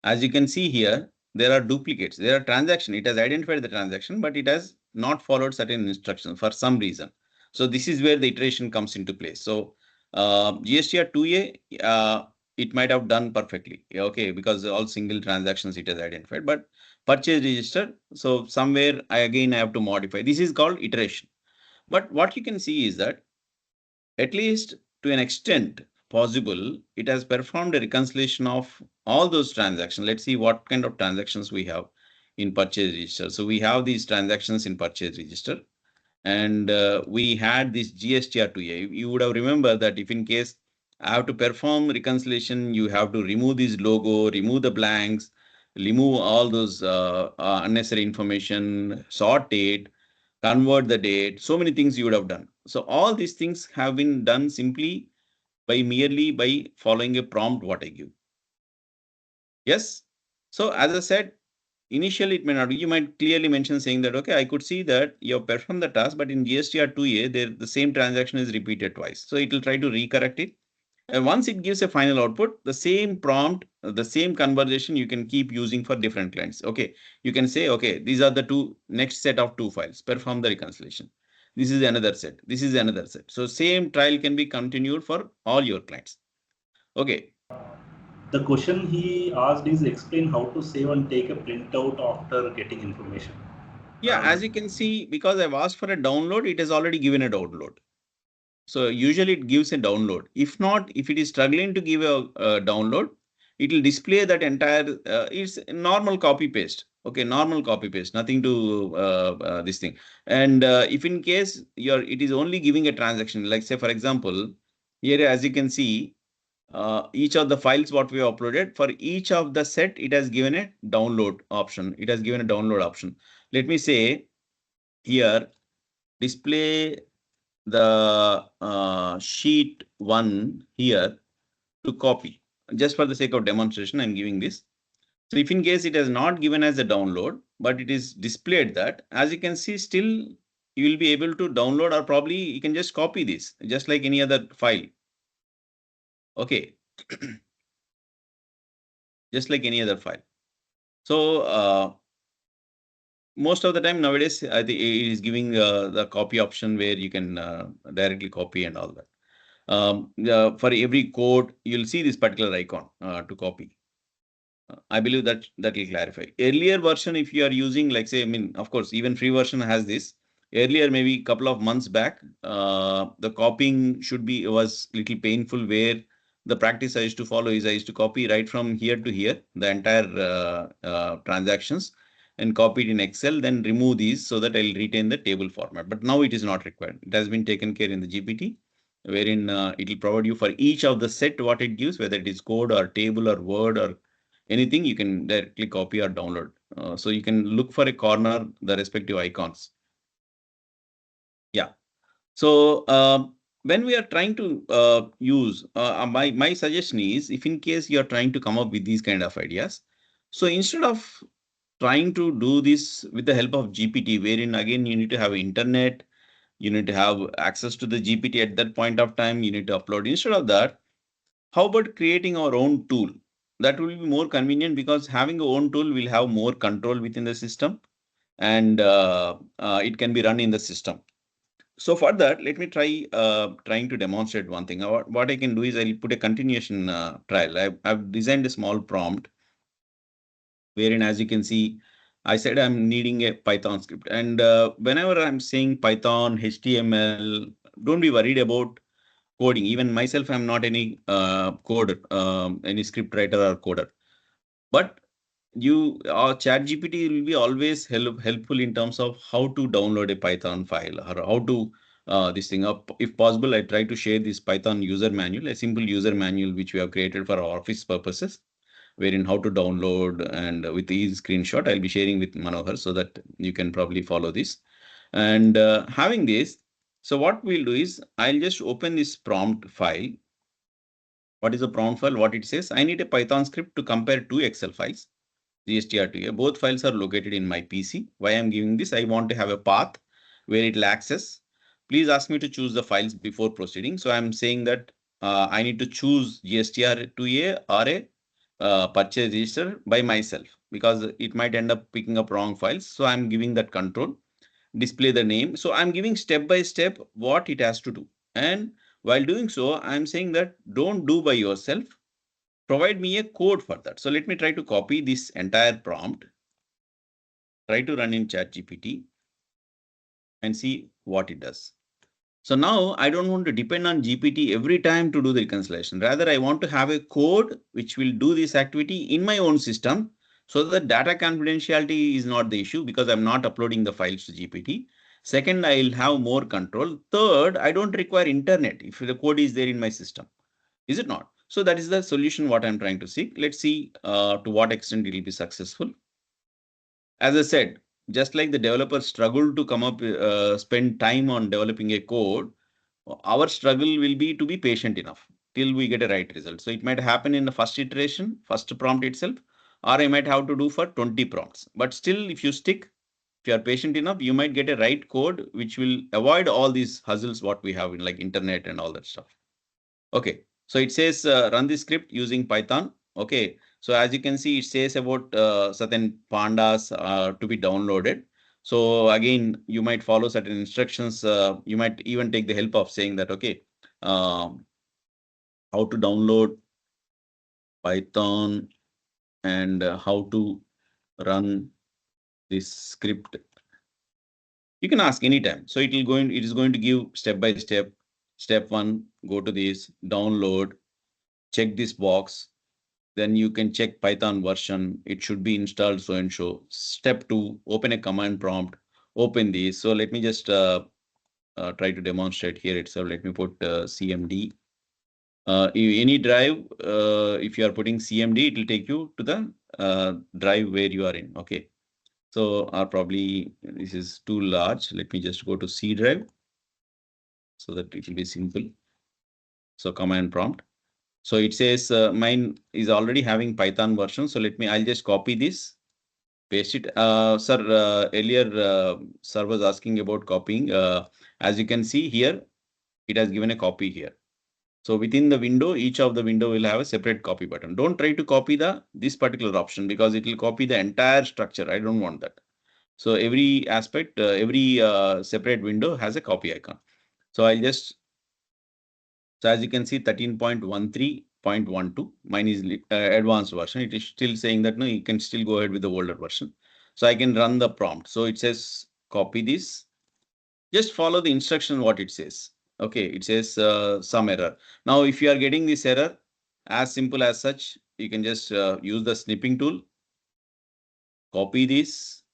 Speaker 2: As you can see here, there are duplicates. There are transactions. It has identified the transaction, but it has not followed certain instructions for some reason. So this is where the iteration comes into place. So GSTR 2A, it might have done perfectly. Okay, because all single transactions it has identified, but purchase register. So somewhere I have to modify. This is called iteration. But what you can see is that at least to an extent possible, it has performed a reconciliation of all those transactions. Let's see what kind of transactions we have in purchase register. So we have these transactions in purchase register, and we had this GSTR2A. You would have remembered that if in case I have to perform reconciliation, you have to remove this logo, remove the blanks, remove all those unnecessary information, sort it, convert the date, so many things you would have done. So all these things have been done simply by merely by following a prompt what I give. Yes. So as I said, initially it may not be. You might clearly mention saying that, okay, I could see that you have performed the task, but in GSTR2A, there the same transaction is repeated twice. So it will try to recorrect it. And once it gives a final output, the same prompt, the same conversation you can keep using for different clients. Okay, you can say, okay, these are the two next set of two files, perform the reconciliation. This is another set. This is another set. So same trial can be continued for all your clients. Okay.
Speaker 1: The question he asked is explain how to save and take a printout after getting information.
Speaker 2: Yeah, as you can see, because I've asked for a download, it has already given a download. So usually it gives a download. If not, if it is struggling to give a download, it will display that entire, it's normal copy paste. Okay, normal copy paste, nothing to this thing. And if in case it is only giving a transaction, like say, for example, here, as you can see, each of the files what we have uploaded, for each of the set, it has given a download option. It has given a download option. Let me say here, display the sheet 1 here to copy. Just for the sake of demonstration, I'm giving this. So if in case it has not given as a download, but it is displayed that, as you can see, still you will be able to download, or probably you can just copy this, just like any other file. Okay. Just like any other file. So most of the time nowadays, I think it is giving the copy option where you can directly copy and all that. For every code, you'll see this particular icon to copy. I believe that will clarify. Earlier version, if you are using, like say, I mean, of course, even free version has this. Earlier, maybe a couple of months back, the copying was little painful. Where the practice I used to follow is I used to copy right from here to here the entire transactions and copy it in Excel, then remove these so that I'll retain the table format. But now it is not required. It has been taken care in the GPT, wherein it will provide you for each of the set what it gives, whether it is code or table or word or anything, you can directly copy or download. So you can look for a corner, the respective icons. Yeah. So when we are trying to use, my suggestion is, if in case you are trying to come up with these kind of ideas, so instead of trying to do this with the help of GPT, wherein again you need to have internet, you need to have access to the GPT at that point of time, you need to upload. Instead of that, how about creating our own tool? That will be more convenient, because having our own tool will have more control within the system, and it can be run in the system. So for that, let me trying to demonstrate one thing. What I can do is I'll put a continuation trial. I've designed a small prompt wherein, as you can see, I said I'm needing a Python script. And whenever I'm saying Python, HTML, don't be worried about coding. Even myself, I'm not any coder, any script writer or coder. But chat GPT will be always helpful in terms of how to download a Python file, or how to this thing up. If possible, I try to share this Python user manual, a simple user manual which we have created for our office purposes. wherein how to download, and with each screenshot I'll be sharing with Manohar so that you can probably follow this. And having this, so what we'll do is I'll just open this prompt file. What is a prompt file? What it says, I need a Python script to compare two Excel files, GSTR2A. Both files are located in my PC. Why I'm giving this? I want to have a path where it will access. Please ask me to choose the files before proceeding. So I'm saying that I need to choose GSTR2A or a purchase register by myself, because it might end up picking up wrong files. So I'm giving that control, display the name. So I'm giving step by step what it has to do. And while doing so, I'm saying that don't do by yourself. Provide me a code for that. So let me try to copy this entire prompt, try to run in ChatGPT and see what it does. So now I don't want to depend on GPT every time to do the reconciliation. Rather, I want to have a code which will do this activity in my own system, so that data confidentiality is not the issue, because I'm not uploading the files to GPT. Second, I'll have more control. Third, I don't require internet if the code is there in my system. Is it not? So that is the solution what I'm trying to seek. Let's see to what extent it will be successful. As I said, just like the developers struggle to come up, spend time on developing a code, our struggle will be to be patient enough till we get a right result. So it might happen in the first iteration, first prompt itself, or I might have to do for 20 prompts. But still, if you stick, if you are patient enough, you might get a right code which will avoid all these hassles what we have in like internet and all that stuff. Okay, so it says run the script using Python. Okay, so as you can see, it says about certain pandas to be downloaded. So again, you might follow certain instructions. You might even take the help of saying that, okay, how to download Python and how to run this script. You can ask anytime. So it is going to give step by step. Step one, go to this, download, check this box. Then you can check Python version. It should be installed so and so. Step two, open a command prompt, open this. So let me just try to demonstrate here itself. Let me put CMD. Any drive, if you are putting CMD, it will take you to the drive where you are in. Okay. So probably this is too large. Let me just go to C drive so that it will be simple. So command prompt. So it says mine is already having Python version. So I'll just copy this, paste it. Sir, earlier, sir was asking about copying. As you can see here, it has given a copy here. So within the window, each of the window will have a separate copy button. Don't try to copy this particular option, because it will copy the entire structure. I don't want that. So every aspect, every separate window has a copy icon. So so as you can see, 13.13.12, mine is advanced version. It is still saying that no, you can still go ahead with the older version. So I can run the prompt. So it says copy this. Just follow the instruction what it says. Okay, it says some error. Now, if you are getting this error, as simple as such, you can just use the snipping tool, copy this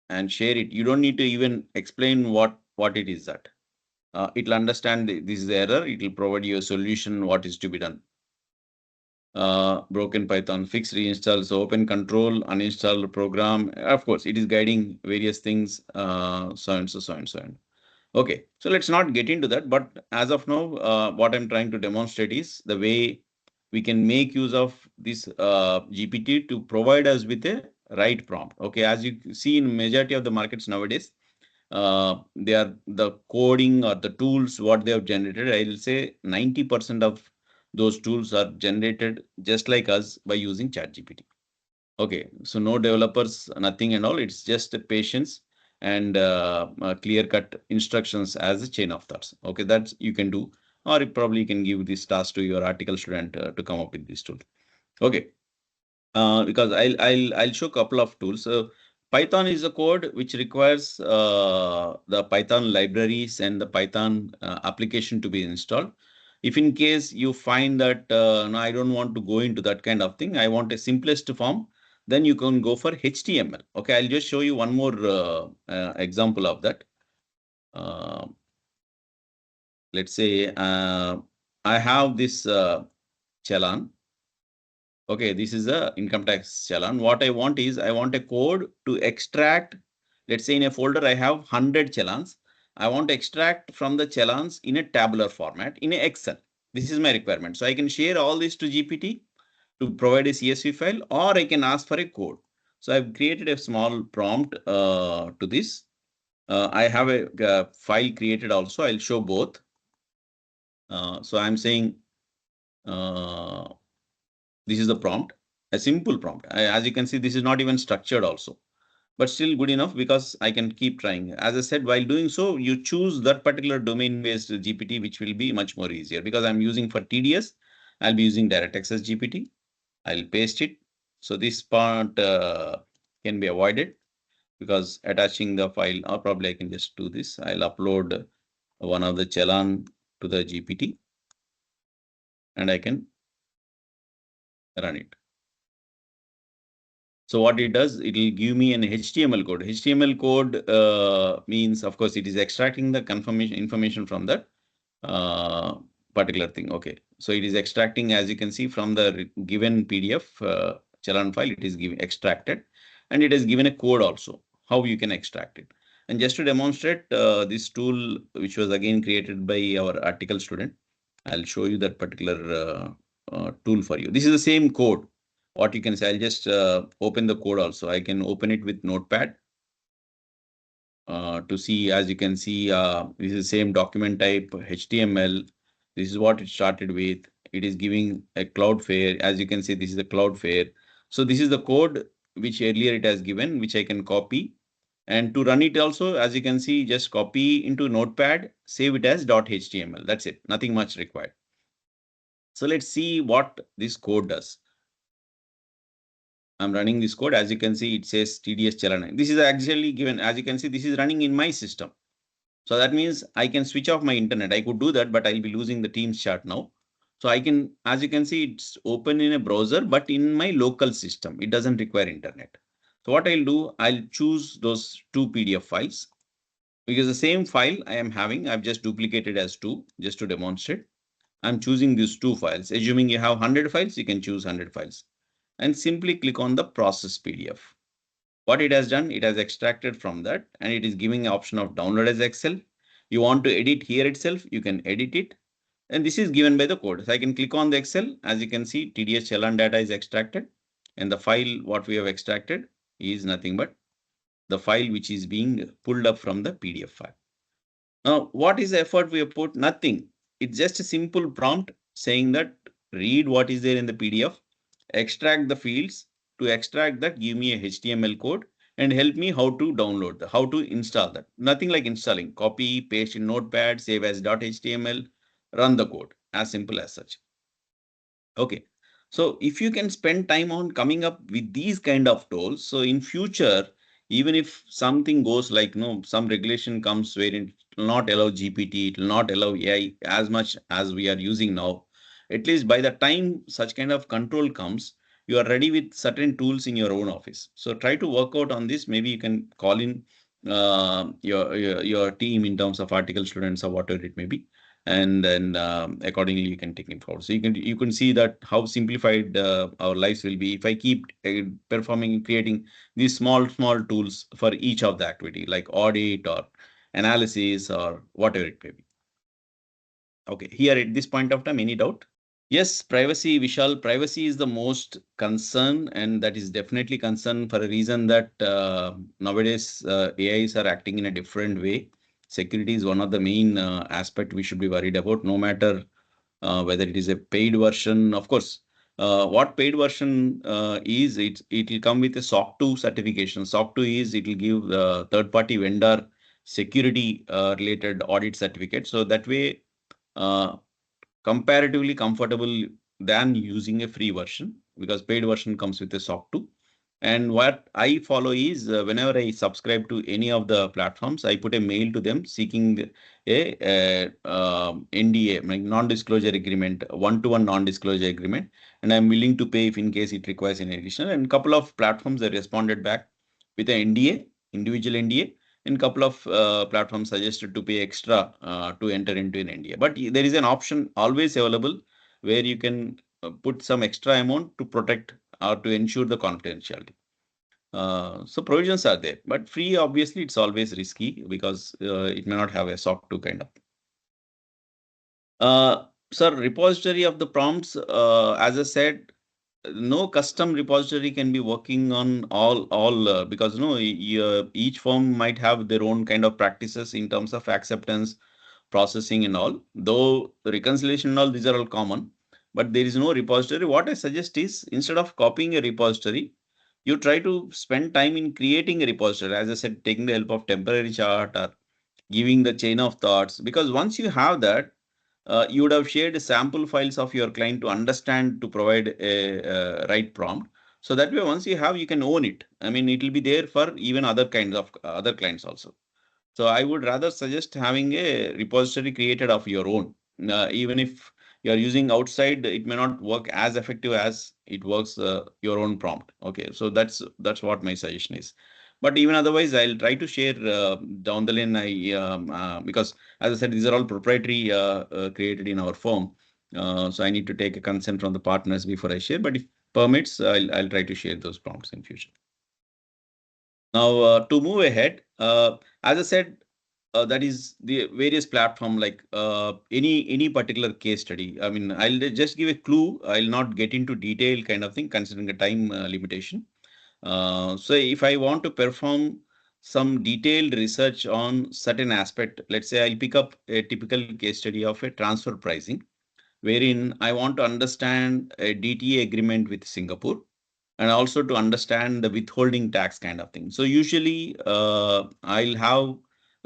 Speaker 2: and share it. You don't need to even explain what it is that. It'll understand this is the error. It will provide you a solution what is to be done. Broken Python, fix reinstall, so open control, uninstall the program. Of course, it is guiding various things, so and so, so and so. Okay, so let's not get into that. But as of now, what I'm trying to demonstrate is the way we can make use of this GPT to provide us with a right prompt. Okay, as you see in majority of the markets nowadays, they are the coding or the tools what they have generated. I will say 90% of those tools are generated just like us by using ChatGPT. Okay, so no developers, nothing and all. It's just a patience and clear-cut instructions as a chain of thoughts. Okay, that's you can do, or you probably can give this task to your article student to come up with this tool. Okay, because I'll show a couple of tools. So Python is a code which requires the Python libraries and the Python application to be installed. If in case you find that no, I don't want to go into that kind of thing, I want a simplest form, then you can go for HTML. Okay, I'll just show you one more example of that. Uh, let's say I have this challan. Okay, this is a income tax challan. What I want is I want a code to extract. Let's say in a folder I have 100 challans. I want to extract from the challans in a tabular format in a Excel. This is my requirement. So I can share all this to GPT to provide a CSV file, or I can ask for a code. So I've created a small prompt to this. I have a file created also. I'll show both. So I'm saying this is the prompt, a simple prompt. As you can see, this is not even structured also, but still good enough because I can keep trying. As I said, while doing so, you choose that particular domain-based GPT, which will be much more easier because I'm using for TDS. I'll be using direct access GPT. I'll paste it. So this part can be avoided because attaching the file, or probably I can just do this. I'll upload one of the challan to the GPT and I can run it. So what it does, it will give me an HTML code. HTML code means, of course, it is extracting the confirmation information from that particular thing. Okay, so it is extracting, as you can see, from the given PDF challan file, it is extracted, and it is given a code also, how you can extract it. And just to demonstrate this tool, which was again created by our article student, I'll show you that particular tool for you. This is the same code. What you can say, I'll just open the code also. I can open it with Notepad to see. As you can see, this is the same document type, HTML. This is what it started with. It is giving a Cloudflare. As you can see, this is the Cloudflare. So this is the code which earlier it has given, which I can copy. And to run it also, as you can see, just copy into Notepad, save it as .html. That's it. Nothing much required. So let's see what this code does. I'm running this code. As you can see, it says TDS challan. This is actually given. As you can see, this is running in my system. So that means I can switch off my internet. I could do that, but I'll be losing the Teams chat now. So I can, as you can see, it's open in a browser, but in my local system. It doesn't require internet. So what I'll do, I'll choose those two PDF files because the same file I am having, I've just duplicated as two just to demonstrate. I'm choosing these two files. Assuming you have 100 files, you can choose 100 files and simply click on the process PDF. What it has done, it has extracted from that and it is giving an option of download as Excel. You want to edit here itself, you can edit it. And this is given by the code. So I can click on the Excel. As you can see, TDS challan data is extracted. And the file what we have extracted is nothing but the file which is being pulled up from the PDF file. Now, what is the effort we have put? Nothing. It's just a simple prompt saying that read what is there in the PDF, extract the fields. To extract that, give me a HTML code and help me how to download how to install that. Nothing like installing. Copy, paste in Notepad, save as .html, run the code. As simple as such. Okay. So if you can spend time on coming up with these kind of tools, so in future, even if something goes like, some regulation comes where it will not allow GPT, it will not allow AI as much as we are using now, at least by the time such kind of control comes, you are ready with certain tools in your own office. So try to work out on this. Maybe you can call in your team in terms of article students or whatever it may be, and then accordingly you can take it forward. So you can see that how simplified our lives will be if I keep performing, creating these small tools for each of the activity like audit or analysis or whatever it may be. Okay, here at this point of time, any doubt? Yes, privacy, Vishal, privacy is the most concern, and that is definitely concern for a reason that nowadays AIs are acting in a different way. Security is one of the main aspect we should be worried about, no matter whether it is a paid version. Of course, what paid version is, it will come with a SOC 2 certification. SOC 2 is, it will give the third-party vendor security related audit certificate. So that way, comparatively comfortable than using a free version because paid version comes with a SOC 2. And what I follow is whenever I subscribe to any of the platforms, I put a mail to them seeking a NDA, like non-disclosure agreement, one-to-one non-disclosure agreement, and I'm willing to pay if in case it requires an additional. And a couple of platforms that responded back with an NDA, individual NDA, and a couple of platforms suggested to pay extra to enter into an NDA. But there is an option always available where you can put some extra amount to protect or to ensure the confidentiality. So provisions are there, but free, obviously, it's always risky because it may not have a SOC 2 kind of. Sir, repository of the prompts, as I said, no custom repository can be working on all because each firm might have their own kind of practices in terms of acceptance, processing and all. Though reconciliation and all these are all common, but there is no repository. What I suggest is instead of copying a repository, you try to spend time in creating a repository. As I said, taking the help of temporary chart or giving the chain of thoughts, because once you have that, you would have shared sample files of your client to understand to provide a right prompt. So that way, once you have, you can own it. I mean, it will be there for even other kinds of other clients also. So I would rather suggest having a repository created of your own. Even if you are using outside, it may not work as effective as it works your own prompt. Okay, so that's what my suggestion is. But even otherwise, I'll try to share down the line. Because as I said, these are all proprietary created in our firm. So I need to take a consent from the partners before I share. But if permits, I'll try to share those prompts in future. Now, to move ahead, as I said, that is the various platform like any particular case study. I mean, I'll just give a clue. I'll not get into detail kind of thing considering the time limitation. So if I want to perform some detailed research on certain aspect, let's say I'll pick up a typical case study of a transfer pricing, wherein I want to understand a DTA agreement with Singapore and also to understand the withholding tax kind of thing. So usually I'll have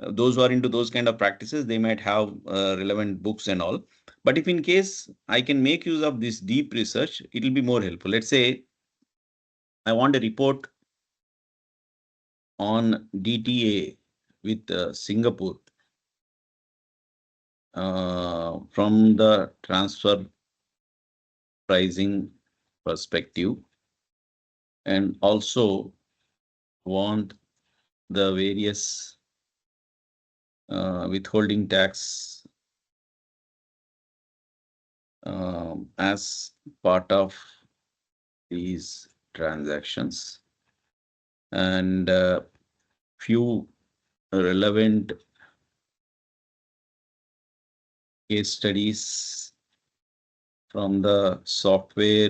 Speaker 2: those who are into those kind of practices, they might have relevant books and all. But if in case I can make use of this deep research, it will be more helpful. Let's say I want a report on DTA with Singapore from the transfer pricing perspective, and also want the various withholding tax as part of these transactions, and few relevant case studies from the software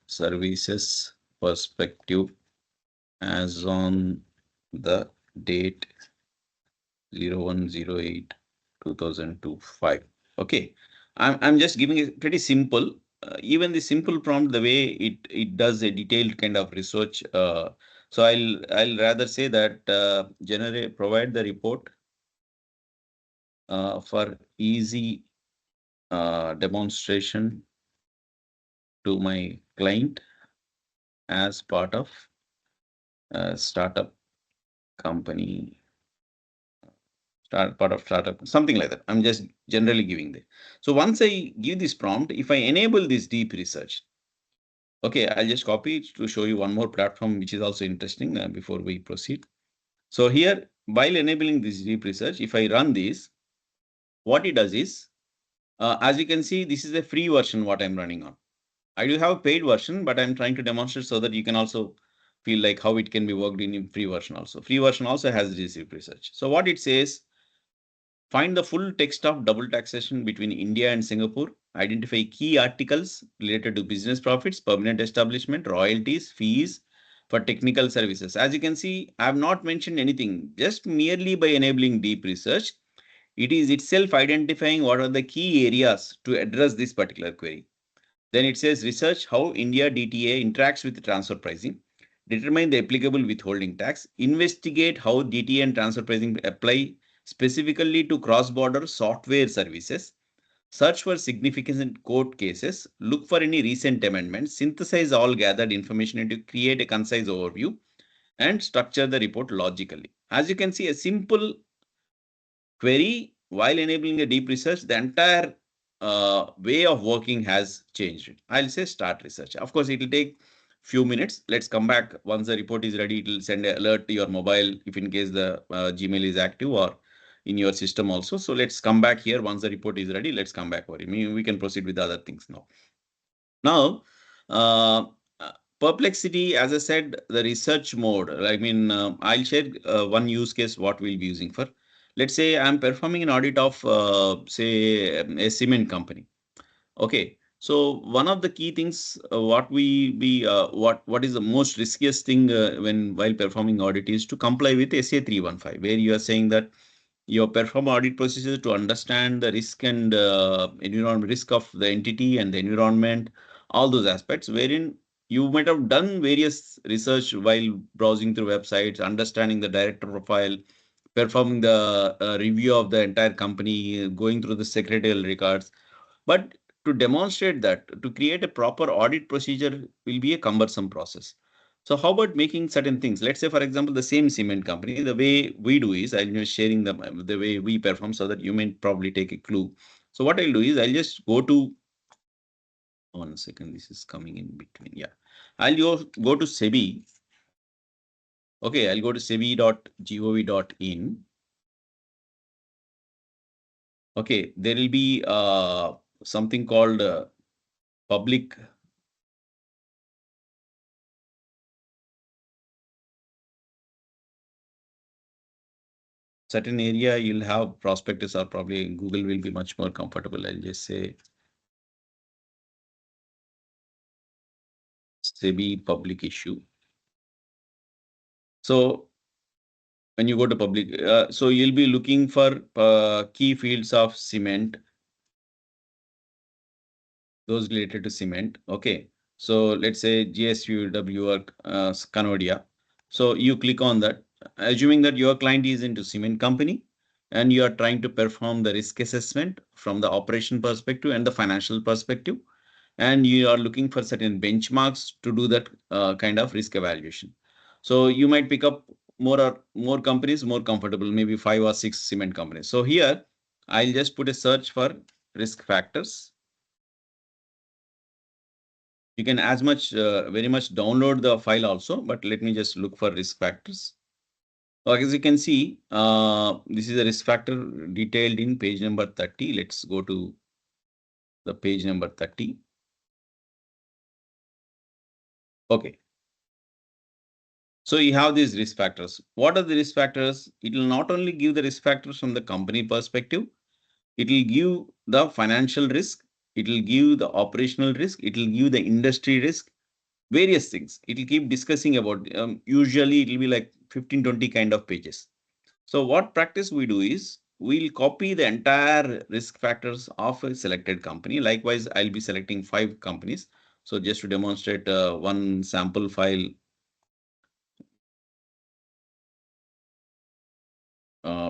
Speaker 2: services perspective as on the date 01/08/2025. Okay, I'm just giving it pretty simple. Even the simple prompt, the way it does a detailed kind of research. So I'll rather say that provide the report for easy demonstration to my client as part of startup company, part of startup, something like that. I'm just generally giving the. So once I give this prompt, if I enable this deep research, okay, I'll just copy it to show you one more platform which is also interesting before we proceed. So here, while enabling this deep research, if I run this, what it does is, as you can see, this is a free version what I'm running on. I do have a paid version, but I'm trying to demonstrate so that you can also feel like how it can be worked in free version also. Free version also has this deep research. So what it says, find the full text of double taxation between India and Singapore. Identify key articles related to business profits, permanent establishment, royalties, fees for technical services. As you can see, I have not mentioned anything. Just merely by enabling deep research, it is itself identifying what are the key areas to address this particular query. Then it says research how India DTA interacts with transfer pricing, determine the applicable withholding tax, investigate how DTA and transfer pricing apply specifically to cross-border software services, search for significant court cases, look for any recent amendments, synthesize all gathered information and to create a concise overview, and structure the report logically. As you can see, a simple query while enabling a deep research, the entire way of working has changed. I'll say start research. Of course, it will take few minutes. Let's come back once the report is ready. It will send an alert to your mobile if in case the Gmail is active or in your system also. So let's come back here once the report is ready. Let's come back over. I mean, we can proceed with the other things now. Now, uh, perplexity, as I said, the research mode. I mean, I'll share one use case what we'll be using for. Let's say I'm performing an audit of, say, a cement company. Okay, so one of the key things, what is the most riskiest thing when while performing audit is to comply with SA 315, where you are saying that you perform audit procedures to understand the risk and environment risk of the entity and the environment, all those aspects, wherein you might have done various research while browsing through websites, understanding the director profile, performing the review of the entire company, going through the secretarial records. But to demonstrate that, to create a proper audit procedure will be a cumbersome process. So how about making certain things? Let's say, for example, the same cement company, the way we do is I'll be sharing the way we perform so that you may probably take a clue. So what I'll do is I'll just go to, 1 second, this is coming in between. Yeah. I'll go to SEBI. Okay, I'll go to sebi.gov.in. Okay, there will be something called public certain area. You'll have prospectus, or probably Google will be much more comfortable. I'll just say SEBI public issue. So when you go to public, so you'll be looking for key fields of cement, those related to cement. Okay. So let's say GSUW or Canodia. So you click on that, assuming that your client is into cement company and you are trying to perform the risk assessment from the operation perspective and the financial perspective, and you are looking for certain benchmarks to do that kind of risk evaluation. So you might pick up more companies more comfortable, maybe 5 or 6 cement companies. So here I'll just put a search for risk factors. You can very much download the file also, but let me just look for risk factors. As you can see, this is a risk factor detailed in page number 30. Let's go to the page number 30. Okay. So you have these risk factors. What are the risk factors? It will not only give the risk factors from the company perspective, it will give the financial risk, it will give the operational risk, it will give the industry risk, various things. It will keep discussing about, usually it will be like 15-20 kind of pages. So what practice we do is we'll copy the entire risk factors of a selected company. Likewise, I'll be selecting 5 companies. So just to demonstrate one sample file,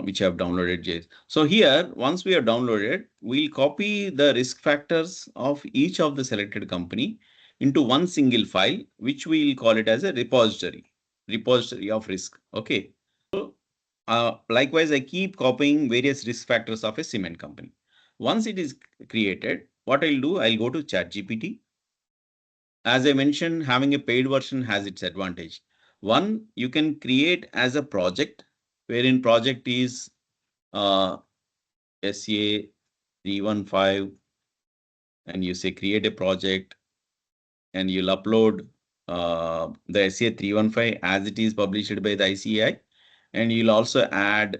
Speaker 2: which I have downloaded. So here, once we have downloaded, we'll copy the risk factors of each of the selected company into one single file, which we'll call it as a repository of risk. Okay. So likewise, I keep copying various risk factors of a cement company. Once it is created, what I'll do, I'll go to ChatGPT. As I mentioned, having a paid version has its advantage. One, you can create as a project, wherein project is SA 315, and you say create a project, and you'll upload the SA 315 as it is published by the ICAI, and you'll also add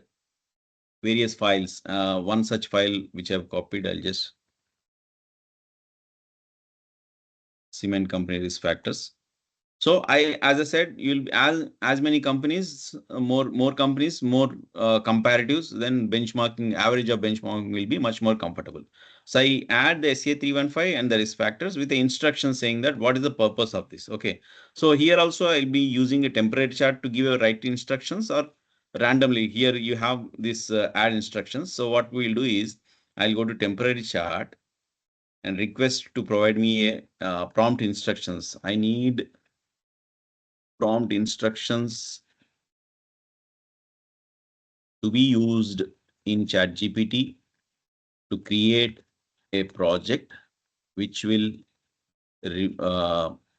Speaker 2: various files. One such file which I've copied, I'll just cement company risk factors. So as I said, you'll as many companies, more companies, more comparatives, then benchmarking, average of benchmarking will be much more comfortable. So I add the SA 315 and the risk factors with the instruction saying that what is the purpose of this. Okay. So here also I'll be using a temporary chart to give a right instructions, or randomly here you have this add instructions. So what we'll do is I'll go to temporary chart and request to provide me a prompt instructions. I need prompt instructions to be used in ChatGPT to create a project which will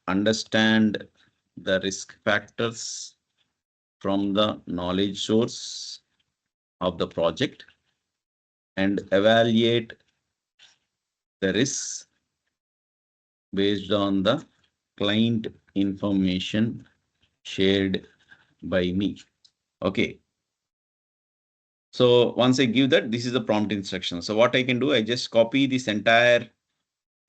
Speaker 2: understand the risk factors from the knowledge source of the project and evaluate the risks based on the client information shared by me. Okay. So once I give that, this is the prompt instruction. So what I can do, I just copy this entire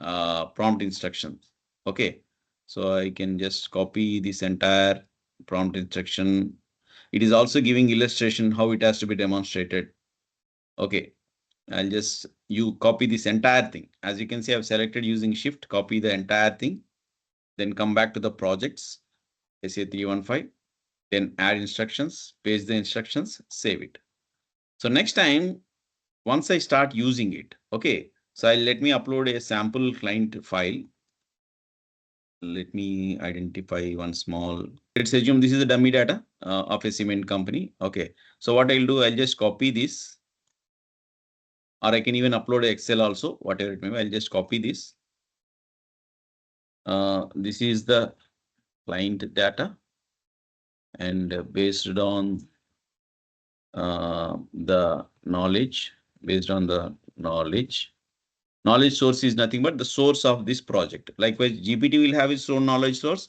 Speaker 2: prompt instruction. Okay. So I can just copy this entire prompt instruction. It is also giving illustration how it has to be demonstrated. Okay. I'll just, you copy this entire thing. As you can see, I've selected using shift, copy the entire thing, then come back to the projects, SA315, then add instructions, paste the instructions, save it. So next time, once I start using it, okay, so let me upload a sample client file. Let me identify one small, let's assume this is the dummy data of a cement company. Okay, so what I'll do, I'll just copy this, or I can even upload Excel also, whatever it may be. I'll just copy this. This is the client data, and based on the knowledge, knowledge source is nothing but the source of this project. Likewise, GPT will have its own knowledge source.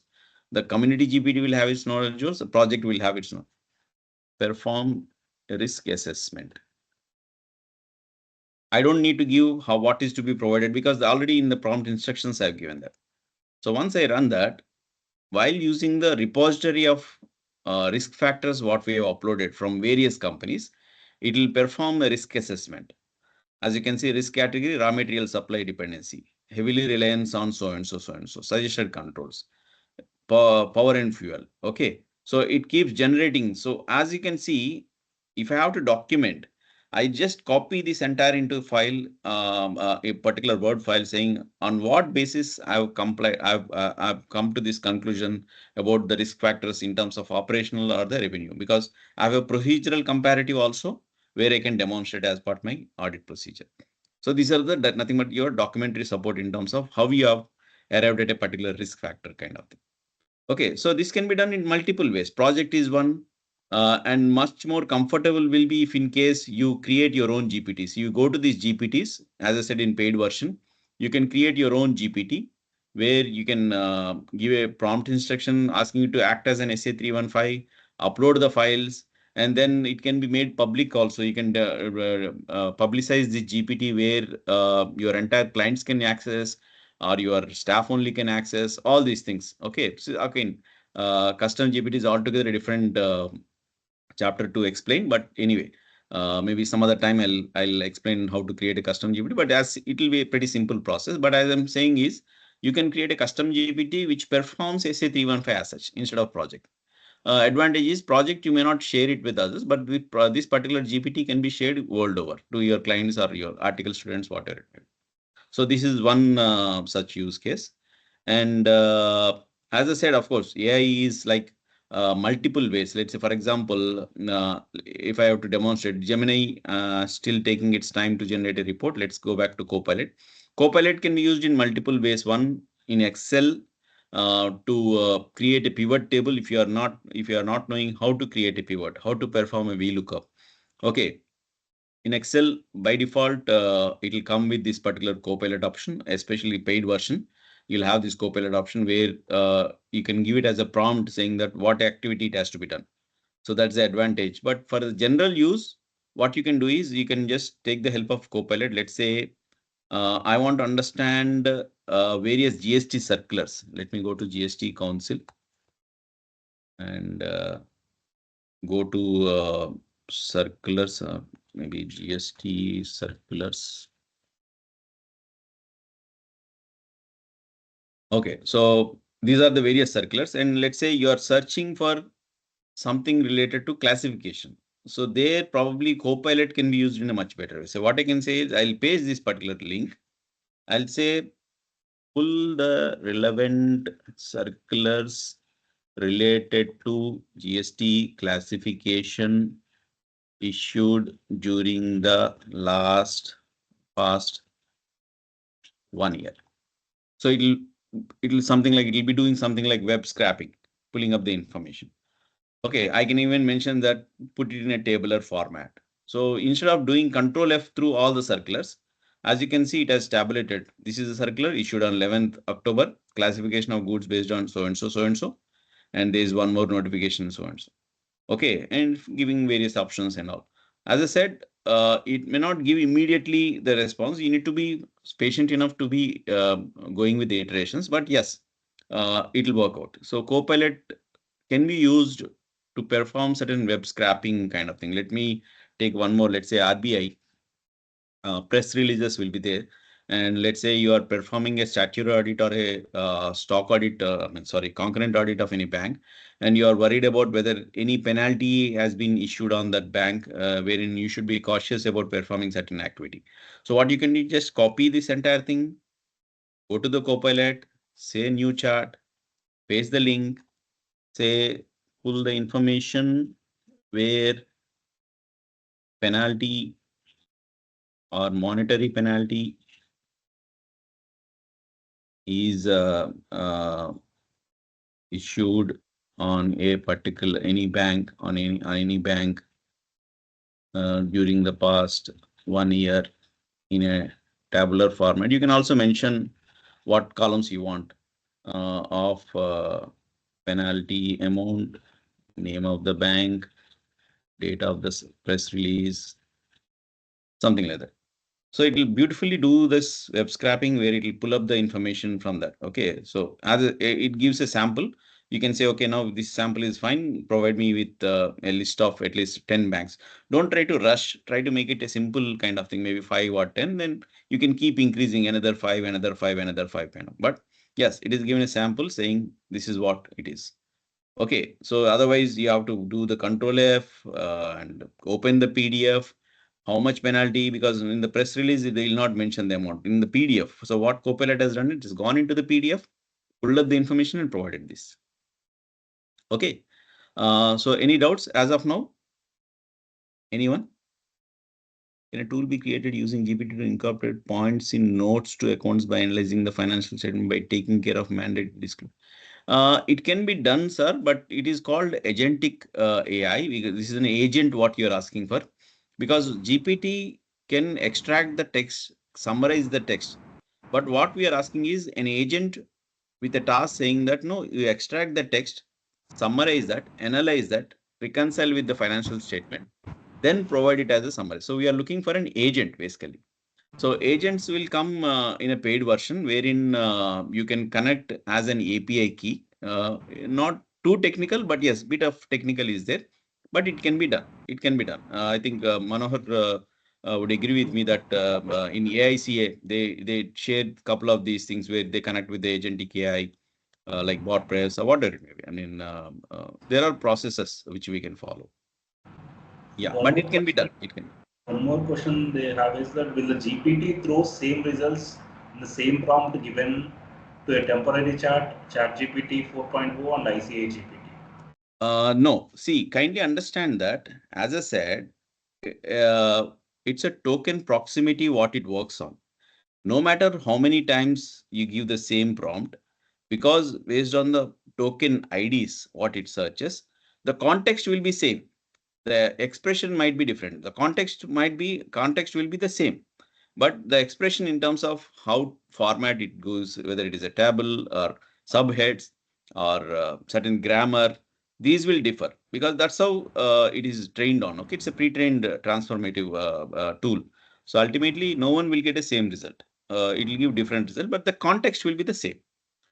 Speaker 2: The community GPT will have its knowledge source. The project will have its own. Perform a risk assessment. I don't need to give how what is to be provided because already in the prompt instructions I've given that. So once I run that, while using the repository of risk factors, what we have uploaded from various companies, it will perform a risk assessment. As you can see, risk category, raw material supply dependency, heavily reliance on so and so, suggested controls, power and fuel. Okay. So it keeps generating. So as you can see, if I have to document, I just copy this entire into file, a particular Word file saying on what basis I've complied, I've come to this conclusion about the risk factors in terms of operational or the revenue, because I have a procedural comparative also where I can demonstrate as part of my audit procedure. So these are the nothing but your documentary support in terms of how you have arrived at a particular risk factor kind of thing. Okay, so this can be done in multiple ways. Project is one, and much more comfortable will be if in case you create your own GPTs. You go to these GPTs, as I said in paid version, you can create your own GPT where you can give a prompt instruction asking you to act as an SA315, upload the files, and then it can be made public also. You can publicize the GPT where your entire clients can access, or your staff only can access all these things. Okay. So again, custom GPT is altogether a different chapter to explain. But anyway, maybe some other time I'll explain how to create a custom GPT. But as it will be a pretty simple process. But as I'm saying is, you can create a custom GPT which performs SA315 as such instead of project. Advantage is project you may not share it with others, but with this particular GPT can be shared world over to your clients or your article students, whatever it may be. So this is one such use case. And as I said, of course, AI is like multiple ways. Let's say, for example, if I have to demonstrate Gemini still taking its time to generate a report, let's go back to Copilot. Copilot can be used in multiple ways. One, in Excel to create a pivot table if you are not knowing how to create a pivot, how to perform a VLOOKUP. Okay. In Excel, by default, it will come with this particular Copilot option, especially paid version. You'll have this Copilot option where you can give it as a prompt saying that what activity it has to be done. So that's the advantage. But for the general use, what you can do is you can just take the help of Copilot. Let's say I want to understand various GST circulars. Let me go to GST Council and go to circulars, maybe GST circulars. Okay, so these are the various circulars, and let's say you are searching for something related to classification. So there probably Copilot can be used in a much better way. So what I can say is I'll paste this particular link. I'll say pull the relevant circulars related to GST classification issued during the past 1 year. So it'll something like it'll be doing something like web scraping, pulling up the information. Okay, I can even mention that put it in a tabular format. So instead of doing Control F through all the circulars, As you can see, it has tabulated. This is a circular issued on 11th October, classification of goods based on so and so, so and so. And there is one more notification, so and so. Okay, and giving various options and all. As I said, it may not give immediately the response. You need to be patient enough to be going with the iterations, but yes, it'll work out. So Copilot can be used to perform certain web scraping kind of thing. Let me take one more. Let's say RBI press releases will be there. And let's say you are performing a statutory audit or a stock audit, concurrent audit of any bank, and you are worried about whether any penalty has been issued on that bank, wherein you should be cautious about performing certain activity. So what you can do, just copy this entire thing, go to the Copilot, say new chart, paste the link, say pull the information where penalty or monetary penalty is issued on a particular any bank on any bank during the past 1 year in a tabular format. You can also mention what columns you want of penalty amount, name of the bank, date of the press release, something like that. So it will beautifully do this web scraping where it will pull up the information from that. Okay, so as it gives a sample, you can say, okay, now this sample is fine. Provide me with a list of at least 10 banks. Don't try to rush. Try to make it a simple kind of thing, maybe 5 or 10. Then you can keep increasing another 5, another 5, another 5 kind of. But yes, it is given a sample saying this is what it is. Okay, so otherwise you have to do the control F and open the PDF. How much penalty? Because in the press release, they will not mention the amount in the PDF. So what Copilot has done, it has gone into the PDF, pulled up the information and provided this. Okay. So any doubts as of now? Anyone? Can a tool be created using GPT to incorporate points in notes to accounts by analyzing the financial statement by taking care of mandate disclosure? It can be done, sir, but it is called agentic AI because this is an agent what you're asking for. Because GPT can extract the text, summarize the text. But what we are asking is an agent with a task saying that no, you extract the text, summarize that, analyze that, reconcile with the financial statement, then provide it as a summary. So we are looking for an agent basically. So agents will come in a paid version wherein you can connect as an API key. Not too technical, but yes, bit of technical is there, but it can be done. It can be done. I think Manohar would agree with me that in AICA they shared a couple of these things where they connect with the agentic AI like bot press or whatever it may be. I mean, there are processes which we can follow. Yeah,
Speaker 1: One
Speaker 2: but
Speaker 1: more
Speaker 2: it can be
Speaker 1: question.
Speaker 2: done. It can.
Speaker 1: One more question they have is that will the GPT throw same results in the same prompt given to a temporary chat GPT 4.0 and ICA GPT?
Speaker 2: No, see, kindly understand that, as I said, uh, it's a token proximity what it works on. No matter how many times you give the same prompt, because based on the token IDs, what it searches, the context will be same. The expression might be different. The context will be the same. But the expression in terms of how format it goes, whether it is a table or subheads or certain grammar, these will differ because that's how it is trained on. Okay, it's a pre-trained transformative tool. So ultimately, no one will get the same result. It will give different result, but the context will be the same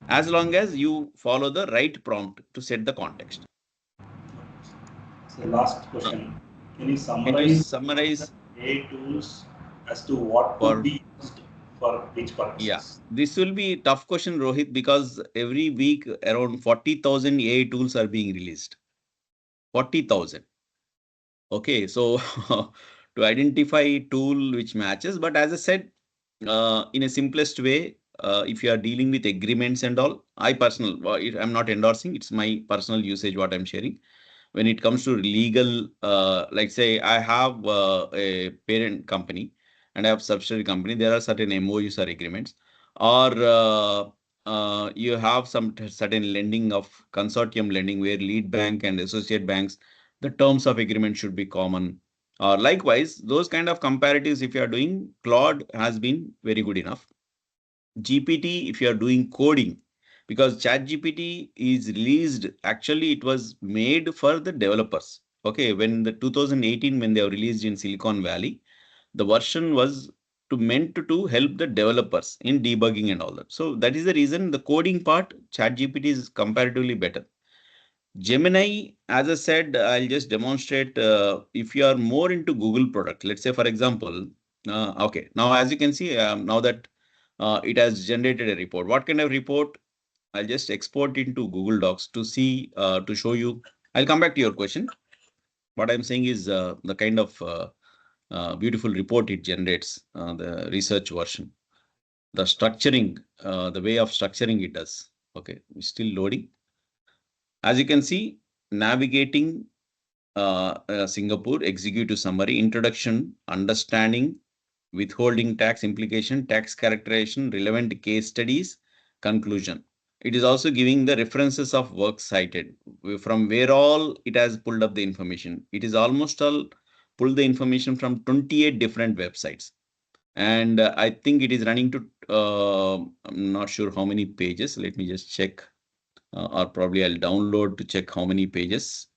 Speaker 2: as long as you follow the right prompt to set the context.
Speaker 1: So last
Speaker 2: Uh,
Speaker 1: question. Can you
Speaker 2: can you
Speaker 1: summarize the
Speaker 2: summarize
Speaker 1: AI tools as to what could
Speaker 2: for
Speaker 1: be used for which
Speaker 2: Yeah,
Speaker 1: purposes?
Speaker 2: this will be a tough question, Rohit, because every week around 40,000 AI tools are being released. 40,000. Okay, so to identify a tool which matches, but as I said, in a simplest way, if you are dealing with agreements and all, I'm not endorsing, it's my personal usage what I'm sharing. When it comes to legal, like say I have a parent company and I have subsidiary company, there are certain MOUs or agreements, or you have some certain lending of consortium lending where lead bank and associate banks, the terms of agreement should be common, Likewise, those kind of comparatives, if you are doing, Claude has been very good enough. GPT, if you are doing coding, because ChatGPT is released, actually, it was made for the developers. Okay, when the 2018, when they were released in Silicon Valley, the version was meant to help the developers in debugging and all that. So that is the reason the coding part, ChatGPT is comparatively better. Gemini, as I said, I'll just demonstrate if you are more into Google product. Let's say, for example, okay, now as you can see, now that it has generated a report. What kind of report? I'll just export into Google Docs to see, to show you. I'll come back to your question. What I'm saying is the kind of beautiful report it generates, the research version. The structuring, the way of structuring it does. Okay, still loading. As you can see, navigating Singapore, executive summary, introduction, understanding, withholding tax implication, tax characterization, relevant case studies, conclusion. It is also giving the references of work cited, from where all it has pulled up the information. It is almost all pulled the information from 28 different websites. And I think it is running to, I'm not sure how many pages. Let me just check, or probably I'll download to check how many pages.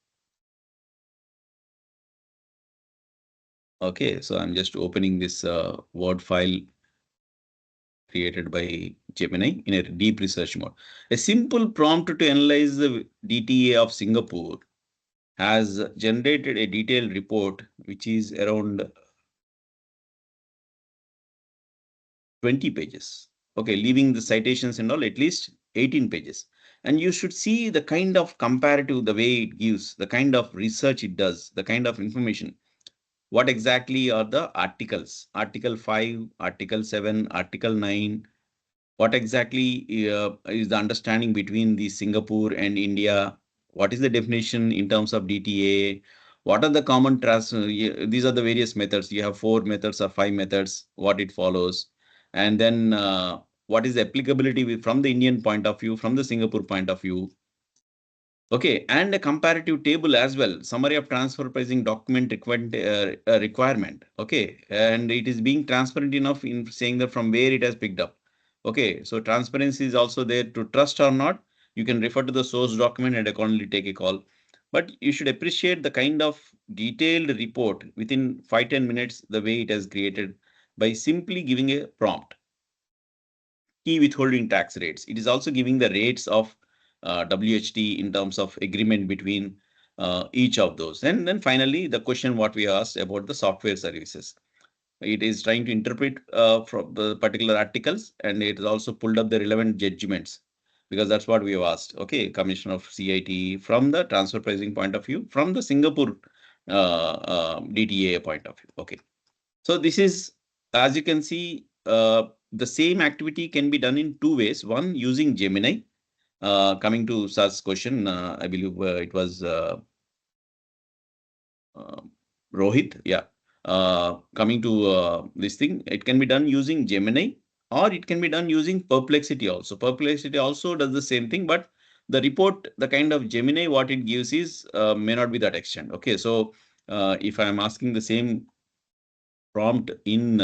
Speaker 2: Okay, so I'm just opening this Word file created by Gemini in a deep research mode. A simple prompt to analyze the DTA of Singapore has generated a detailed report, which is around 20 pages. Okay, leaving the citations and all, at least 18 pages. And you should see the kind of comparative, the way it gives, the kind of research it does, the kind of information. What exactly are the articles? Article 5, Article 7, Article 9. What exactly is the understanding between the Singapore and India? What is the definition in terms of DTA? What are the common these are the various methods. You have 4 methods or 5 methods, what it follows. And then what is the applicability from the Indian point of view, from the Singapore point of view? Okay, and a comparative table as well. Summary of transfer pricing document requirement. Okay, and it is being transparent enough in saying that from where it has picked up. Okay, so transparency is also there to trust or not. You can refer to the source document and accordingly take a call. But you should appreciate the kind of detailed report within 5-10 minutes, the way it has created by simply giving a prompt. Key withholding tax rates. It is also giving the rates of WHT in terms of agreement between each of those. And then finally, the question what we asked about the software services. It is trying to interpret from the particular articles, and it has also pulled up the relevant judgments, because that's what we have asked. Okay, Commission of CIT from the transfer pricing point of view, from the Singapore DTA point of view. Okay, so this is, as you can see, the same activity can be done in 2 ways. One, using Gemini. Coming to Sar's question, I believe it was Rohit. Yeah. Coming to this thing, it can be done using Gemini, or it can be done using Perplexity also. Perplexity also does the same thing, but the report, the kind of Gemini, what it gives is may not be that extent. Okay, so if I'm asking the same prompt in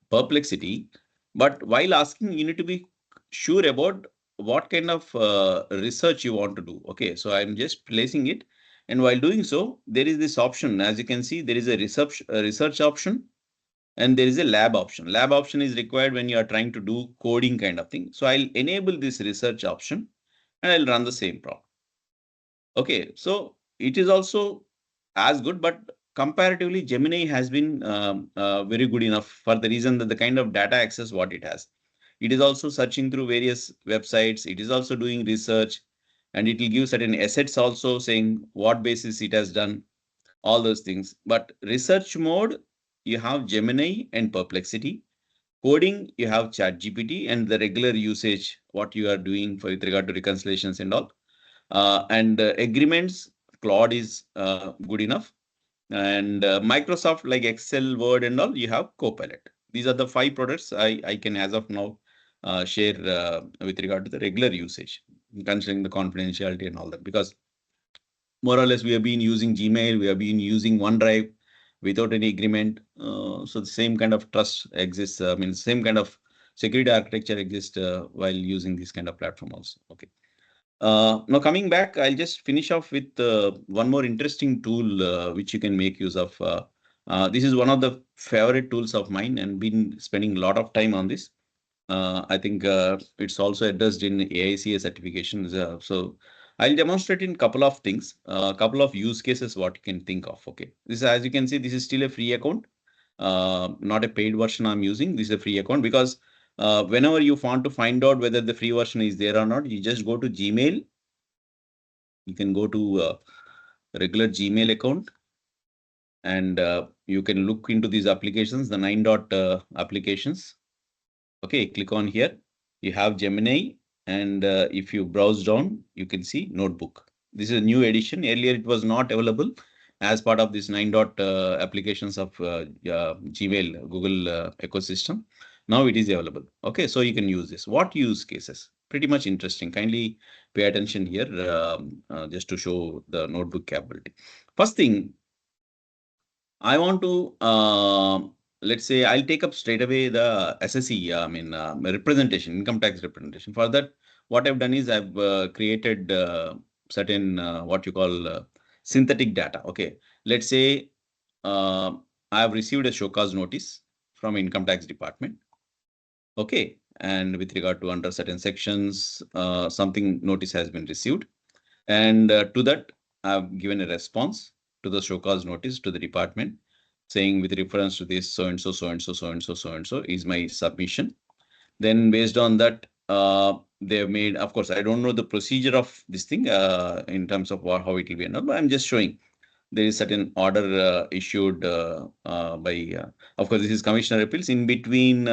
Speaker 2: Perplexity, but while asking, you need to be sure about what kind of research you want to do. Okay, so I'm just placing it, and while doing so, there is this option. As you can see, there is a research option, and there is a lab option. Lab option is required when you are trying to do coding kind of thing. So I'll enable this research option, and I'll run the same prompt. Okay, so it is also as good, but comparatively, Gemini has been very good enough for the reason that the kind of data access what it has. It is also searching through various websites. It is also doing research, and it will give certain assets also saying what basis it has done, all those things. But research mode, you have Gemini and Perplexity. Coding, you have ChatGPT, and the regular usage, what you are doing for with regard to reconciliations and all. And agreements, Claude is good enough. And Microsoft, like Excel, Word, and all, you have Copilot. These are the 5 products I can, as of now, share with regard to the regular usage, considering the confidentiality and all that. Because more or less we have been using Gmail, we have been using OneDrive without any agreement. So the same kind of trust exists. I mean, same kind of security architecture exists while using this kind of platform also. Okay. Now coming back, I'll just finish off with one more interesting tool which you can make use of. This is one of the favorite tools of mine and been spending a lot of time on this. I think it's also addressed in AICA certifications. So I'll demonstrate in couple of things, a couple of use cases what you can think of. Okay, this as you can see, this is still a free account, not a paid version I'm using. This is a free account because whenever you want to find out whether the free version is there or not, you just go to Gmail. You can go to regular Gmail account and you can look into these applications, the 9 applications. Okay, click on here. You have Gemini, and if you browse down, you can see Notebook. This is a new edition. Earlier, it was not available as part of this 9 applications of Gmail, Google ecosystem. Now it is available. Okay, so you can use this. What use cases? Pretty much interesting. Kindly pay attention here just to show the Notebook capability. First thing, I want to let's say I'll take up straight away the SSE, I mean representation, income tax representation. For that, what I've done is I've created certain what you call synthetic data. Okay, let's say uh, I have received a show cause notice from income tax department. Okay, and with regard to under certain sections, something notice has been received, and to that I've given a response to the show cause notice to the department saying with reference to this so and so, so and so, so and so, so and so is my submission. Then based on that, they have made, of course, I don't know the procedure of this thing in terms of how it will be handled, but I'm just showing there is certain order issued by, of course, this is Commissioner Appeals. In between,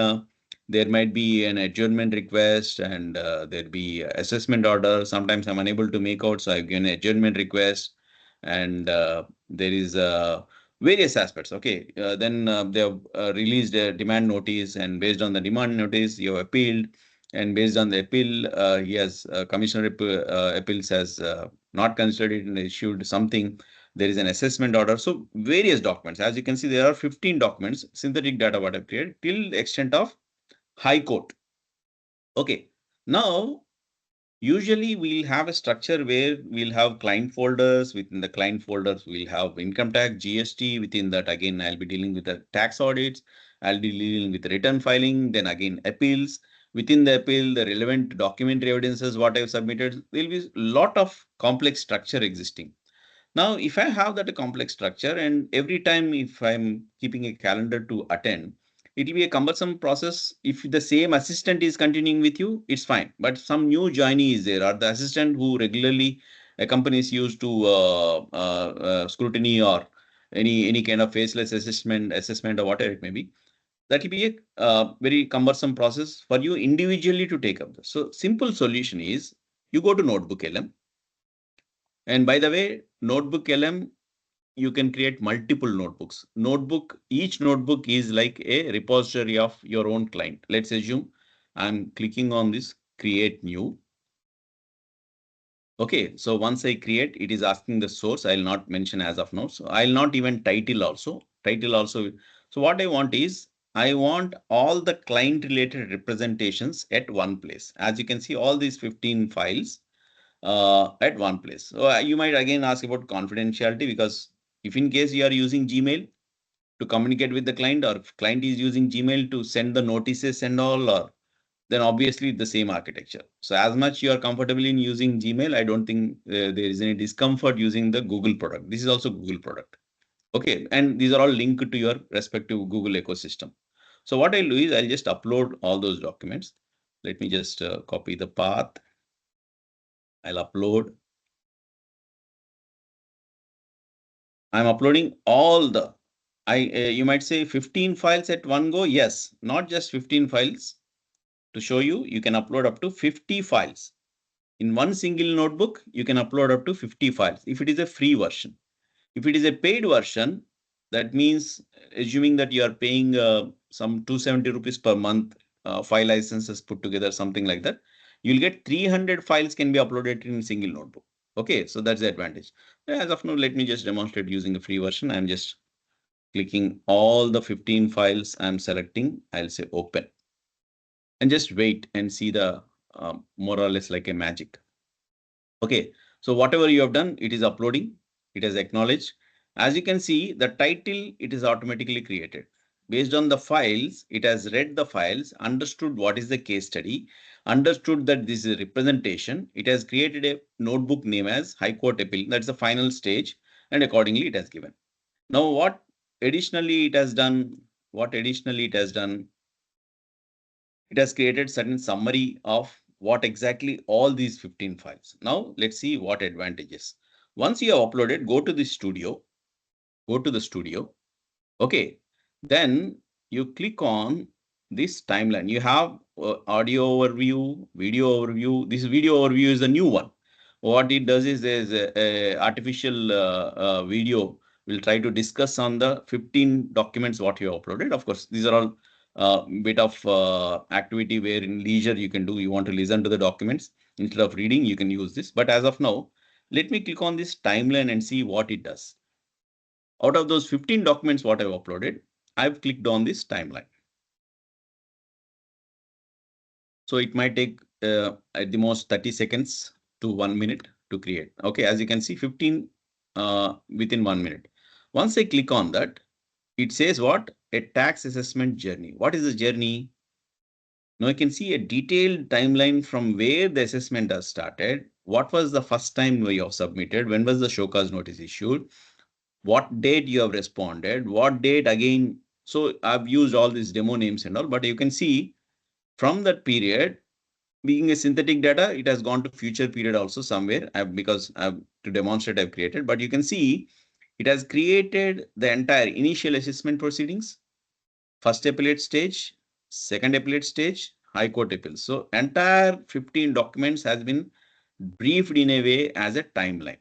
Speaker 2: there might be an adjournment request and there'll be assessment order. Sometimes I'm unable to make out, so I've given adjournment request, and there is various aspects. Okay, then they have released a demand notice, and based on the demand notice, you have appealed, and based on the appeal, he has Commissioner Appeals has not considered it and issued something. There is an assessment order. So various documents. As you can see, there are 15 documents, synthetic data what I've created till the extent of High Court. Okay. Now, usually we'll have a structure where we'll have client folders. Within the client folders, we'll have income tax, GST. Within that, again, I'll be dealing with the tax audits. I'll be dealing with return filing, then again appeals. Within the appeal, the relevant documentary evidences, what I've submitted, there'll be a lot of complex structure existing. Now, if I have that complex structure and every time if I'm keeping a calendar to attend, it will be a cumbersome process. If the same assistant is continuing with you, it's fine. But some new joinee is there, or the assistant who regularly accompanies you to scrutiny or any kind of faceless assessment or whatever it may be. That will be a very cumbersome process for you individually to take up this. So simple solution is you go to NotebookLM. And by the way, NotebookLM, you can create multiple notebooks. Each notebook is like a repository of your own client. Let's assume I'm clicking on this create new. Okay, so once I create, it is asking the source. I'll not mention as of now. So I'll not even title also. So what I want is I want all the client related representations at one place. As you can see, all these 15 files at one place. So you might again ask about confidentiality, because if in case you are using Gmail to communicate with the client, or if client is using Gmail to send the notices and all, or then obviously the same architecture. So as much you are comfortable in using Gmail, I don't think there is any discomfort using the Google product. This is also Google product. Okay, and these are all linked to your respective Google ecosystem. So what I'll do is I'll just upload all those documents. Let me just copy the path. I'll upload. I'm uploading all the, you might say 15 files at one go. Yes, not just 15 files. To show you, you can upload up to 50 files. In one single notebook, you can upload up to 50 files if it is a free version. If it is a paid version, that means assuming that you are paying some 270 rupees per month, 5 licenses put together, something like that, you'll get 300 files can be uploaded in a single notebook. Okay, so that's the advantage. As of now, let me just demonstrate using a free version. I'm just clicking all the 15 files I'm selecting. I'll say open and just wait and see the more or less like a magic. Okay, so whatever you have done, it is uploading, it has acknowledged. As you can see, the title, it is automatically created. Based on the files, it has read the files, understood what is the case study, understood that this is a representation. It has created a notebook name as High Court Appeal. That's the final stage, and accordingly it has given. Now, what additionally it has done? What additionally it has done? It has created certain summary of what exactly all these 15 files. Now let's see what advantages. Once you have uploaded, go to the studio, go to the studio. Okay, then you click on this timeline. You have audio overview, video overview. This video overview is a new one. What it does is there's a artificial video will try to discuss on the 15 documents what you have uploaded. Of course, these are all bit of activity where in leisure you can do. You want to listen to the documents instead of reading, you can use this. But as of now, let me click on this timeline and see what it does. Out of those 15 documents what I've uploaded, I've clicked on this timeline. So it might take at the most 30 seconds to 1 minute to create. Okay, as you can see, 15 within 1 minute. Once I click on that, it says what? A tax assessment journey. What is the journey? Now you can see a detailed timeline from where the assessment has started. What was the first time you have submitted? When was the show cause notice issued? What date you have responded? What date again? So I've used all these demo names and all, but you can see from that period, being a synthetic data, it has gone to future period also somewhere because to demonstrate I've created, but you can see it has created the entire initial assessment proceedings, first appellate stage, second appellate stage, high court appeals. So entire 15 documents has been briefed in a way as a timeline.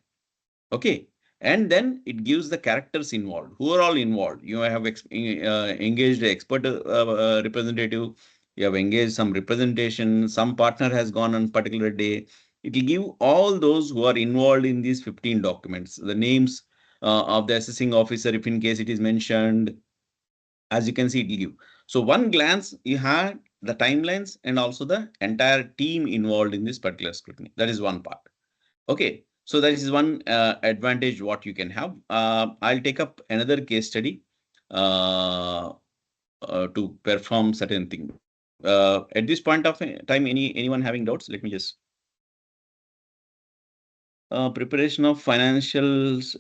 Speaker 2: Okay. And then it gives the characters involved. Who are all involved? You have engaged an expert representative. You have engaged some representation. Some partner has gone on particular day. It will give all those who are involved in these 15 documents, the names of the assessing officer, if in case it is mentioned. As you can see, it will give. So one glance, you have the timelines and also the entire team involved in this particular scrutiny. That is one part. Okay, so that is one advantage what you can have. I'll take up another case study to perform certain thing. At this point of time, anyone having doubts? Let me just preparation of financials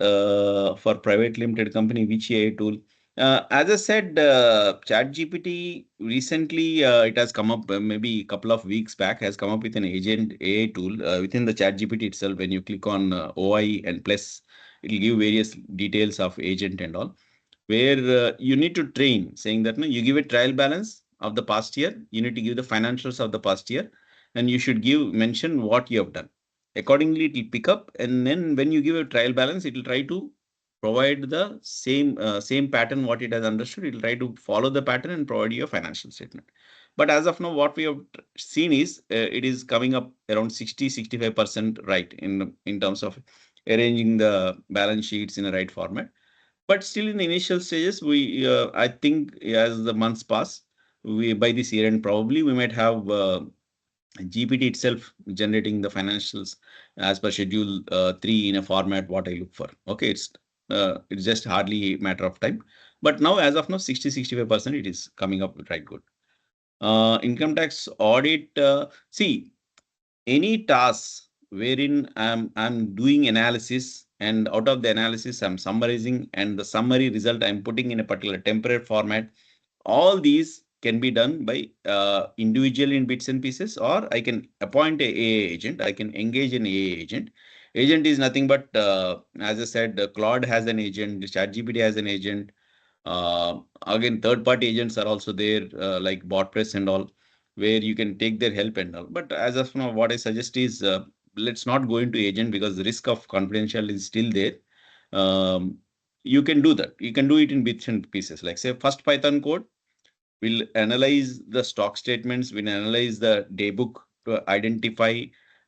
Speaker 2: for private limited company, which AI tool. As I said, ChatGPT recently it has come up maybe a couple of weeks back has come up with an agent AI tool within the ChatGPT itself. When you click on OI and plus, it will give various details of agent and all, where you need to train, saying that no, you give a trial balance of the past year, you need to give the financials of the past year, and you should give mention what you have done. Accordingly, it will pick up, and then when you give a trial balance, it will try to provide the same pattern what it has understood. It will try to follow the pattern and provide you a financial statement. But as of now, what we have seen is it is coming up around 60-65% right in terms of arranging the balance sheets in the right format. But still in the initial stages, we I think as the months pass, we by this year end probably we might have GPT itself generating the financials as per schedule 3 in a format what I look for. Okay, it's just hardly a matter of time. But now as of now 60-65% it is coming up right good. Income tax audit. See, any task wherein I'm doing analysis, and out of the analysis I'm summarizing, and the summary result I'm putting in a particular template format. All these can be done by individual in bits and pieces, or I can appoint a AA agent. I can engage an AA agent. Agent is nothing but, as I said, Claude has an agent, ChatGPT has an agent. Again, third-party agents are also there, like BotPress and all, where you can take their help and all. But as of now, what I suggest is let's not go into agent because the risk of confidential is still there. You can do that. You can do it in bits and pieces. Like say first Python code, we'll analyze the stock statements, we'll analyze the day book to identify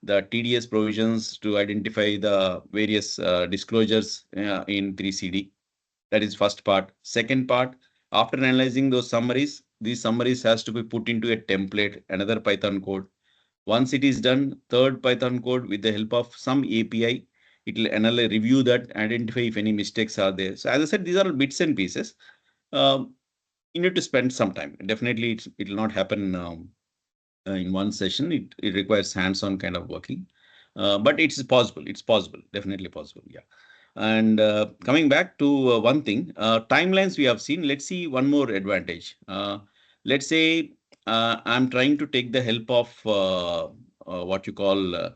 Speaker 2: the TDS provisions to identify the various disclosures in 3CD. That is first part. Second part, after analyzing those summaries, these summaries has to be put into a template, another Python code. Once it is done, third Python code with the help of some API, it will analyze, review that, identify if any mistakes are there. So as I said, these are bits and pieces. Um, you need to spend some time. Definitely, it will not happen in one session. It requires hands-on kind of working, but it's possible. It's possible. Definitely possible. Yeah. And coming back to one thing, timelines we have seen. Let's see one more advantage. Let's say I'm trying to take the help of what you call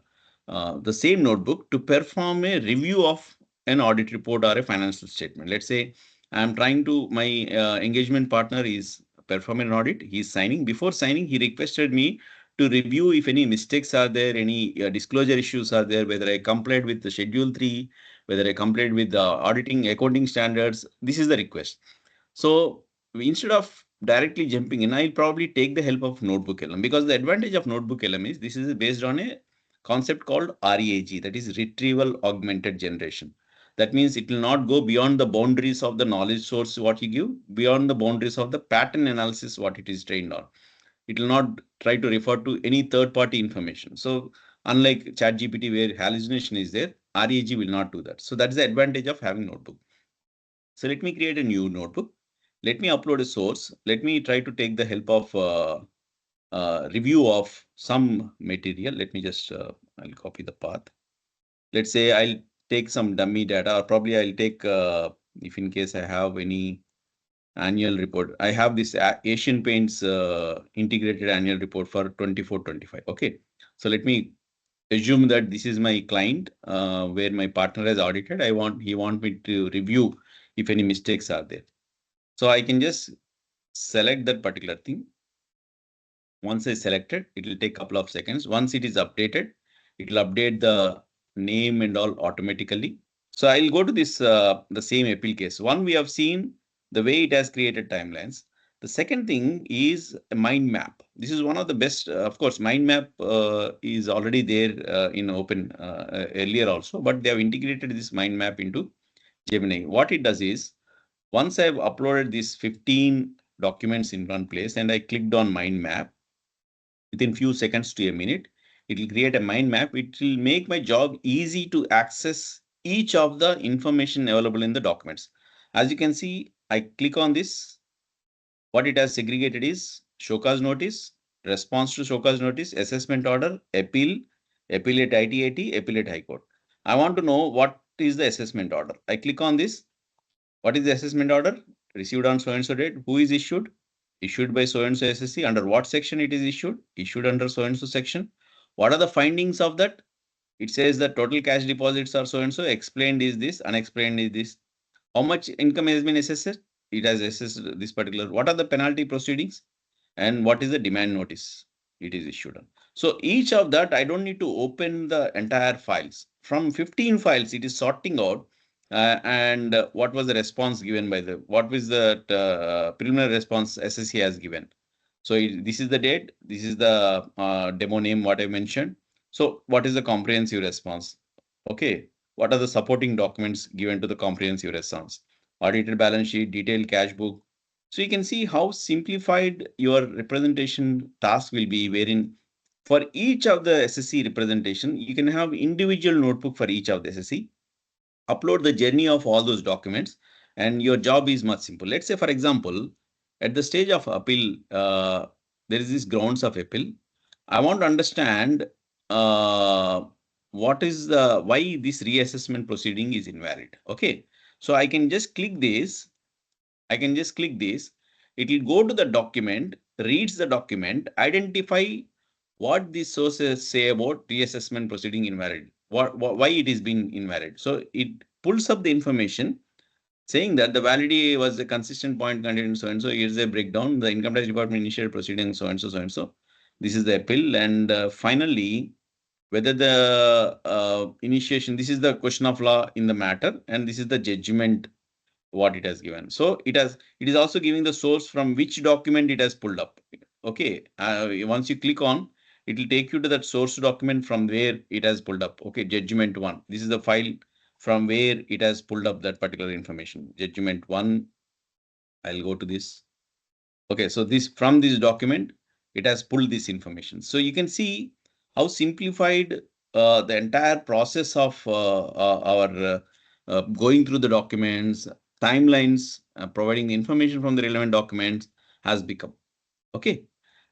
Speaker 2: the same notebook to perform a review of an audit report or a financial statement. Let's say I'm trying to, my engagement partner is performing an audit. He's signing. Before signing, he requested me to review if any mistakes are there, any disclosure issues are there, whether I complied with the Schedule 3, whether I complied with the auditing accounting standards. This is the request. So instead of directly jumping in, I'll probably take the help of NotebookLM, because the advantage of NotebookLM is this is based on a concept called RAG, that is retrieval augmented generation. That means it will not go beyond the boundaries of the knowledge source what you give, beyond the boundaries of the pattern analysis what it is trained on. It will not try to refer to any third party information. So unlike ChatGPT where hallucination is there, RAG will not do that. So that's the advantage of having notebook. So let me create a new notebook. Let me upload a source. Let me try to take the help of review of some material. Let me just, I'll copy the path. Let's say I'll take some dummy data, or probably I'll take, if in case I have any annual report. I have this Asian Paints integrated annual report for 24-25. Okay. So let me assume that this is my client where my partner has audited. He want me to review if any mistakes are there. So I can just select that particular thing. Once I select it, it will take a couple of seconds. Once it is updated, it will update the name and all automatically. So I'll go to this, the same appeal case. One, we have seen the way it has created timelines. The second thing is a mind map. This is one of the best, of course, mind map is already there in open earlier also, but they have integrated this mind map into Gemini. What it does is, once I've uploaded these 15 documents in one place and I clicked on mind map, within few seconds to a minute, it will create a mind map. It will make my job easy to access each of the information available in the documents. As you can see, I click on this. What it has segregated is show cause notice, response to show cause notice, assessment order, appeal, appeal at ITAT, appeal at High Court. I want to know what is the assessment order. I click on this. What is the assessment order? Received on so and so date. Who is issued? Issued by so and so SSC. Under what section it is issued? Issued under so and so section. What are the findings of that? It says that total cash deposits are so and so. Explained is this. Unexplained is this. How much income has been assessed? It has assessed this particular. What are the penalty proceedings? And what is the demand notice it is issued on? So each of that, I don't need to open the entire files. From 15 files, it is sorting out and what was the response given by what was the preliminary response SSC has given. So this is the date, this is the demo name, what I mentioned. So what is the comprehensive response? Okay. What are the supporting documents given to the comprehensive response? Audited balance sheet, detailed cash book. So you can see how simplified your representation task will be, wherein for each of the SSC representation, you can have individual notebook for each of the SSC, upload the journey of all those documents, and your job is much simple. Let's say, for example, at the stage of appeal, there is this grounds of appeal. I want to understand what is the why this reassessment proceeding is invalid. Okay, so I can just click this. I can just click this. It will go to the document, reads the document, identify what the sources say about reassessment proceeding invalid, why it is being invalid. So it pulls up the information saying that the validity was a consistent point contained so and so. Here's a breakdown. The income tax department initiated proceeding so and so, so and so. This is the appeal. And finally, whether the initiation, this is the question of law in the matter, and this is the judgment what it has given. So it is also giving the source from which document it has pulled up. Okay. Once you click on, it will take you to that source document from where it has pulled up. Okay, judgment 1. This is the file from where it has pulled up that particular information. Judgment 1. I'll go to this. Okay, so this from this document, it has pulled this information. So you can see how simplified the entire process of our going through the documents, timelines, providing the information from the relevant documents has become. Okay.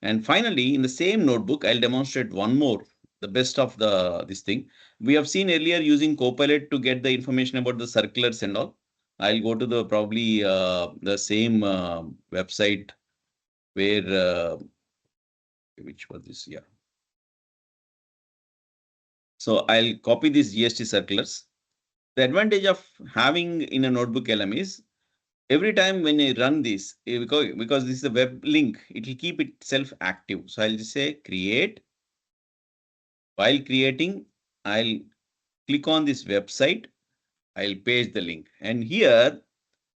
Speaker 2: And finally, in the same notebook, I'll demonstrate one more, the best of this thing. We have seen earlier using Copilot to get the information about the circulars and all. I'll go to the probably the same website where which was this? Yeah. So I'll copy these GST circulars. The advantage of having in a NotebookLM is every time when I run this, because this is a web link, it will keep itself active. So I'll just say create. While creating, I'll click on this website. I'll paste the link. And here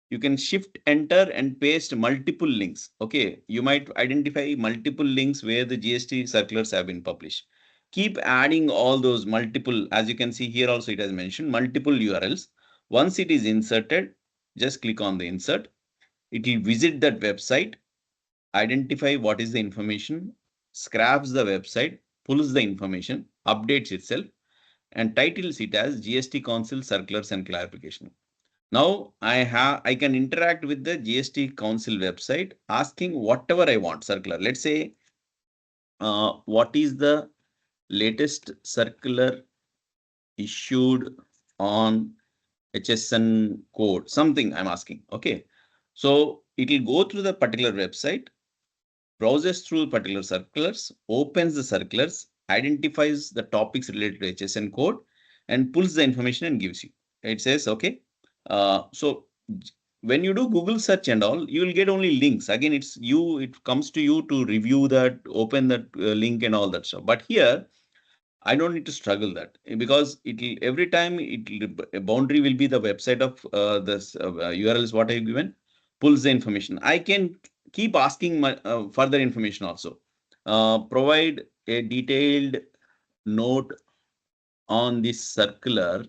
Speaker 2: you can shift enter and paste multiple links. Okay, you might identify multiple links where the GST circulars have been published. Keep adding all those multiple, as you can see here also it has mentioned multiple URLs. Once it is inserted, just click on the insert. It will visit that website, identify what is the information, scraps the website, pulls the information, updates itself, and titles it as GST Council Circulars and Clarification. Now I can interact with the GST Council website asking whatever I want circular. Let's say what is the latest circular issued on HSN code, something I'm asking. Okay. So it will go through the particular website, browses through particular circulars, opens the circulars, identifies the topics related to HSN code, and pulls the information and gives you. It says, okay. So when you do Google search and all, you will get only links. Again, it comes to you to review that, open that link and all that stuff. But here, I don't need to struggle that because every time a boundary will be the website of this URLs what I've given, pulls the information. I can keep asking my further information also. Provide a detailed note on this circular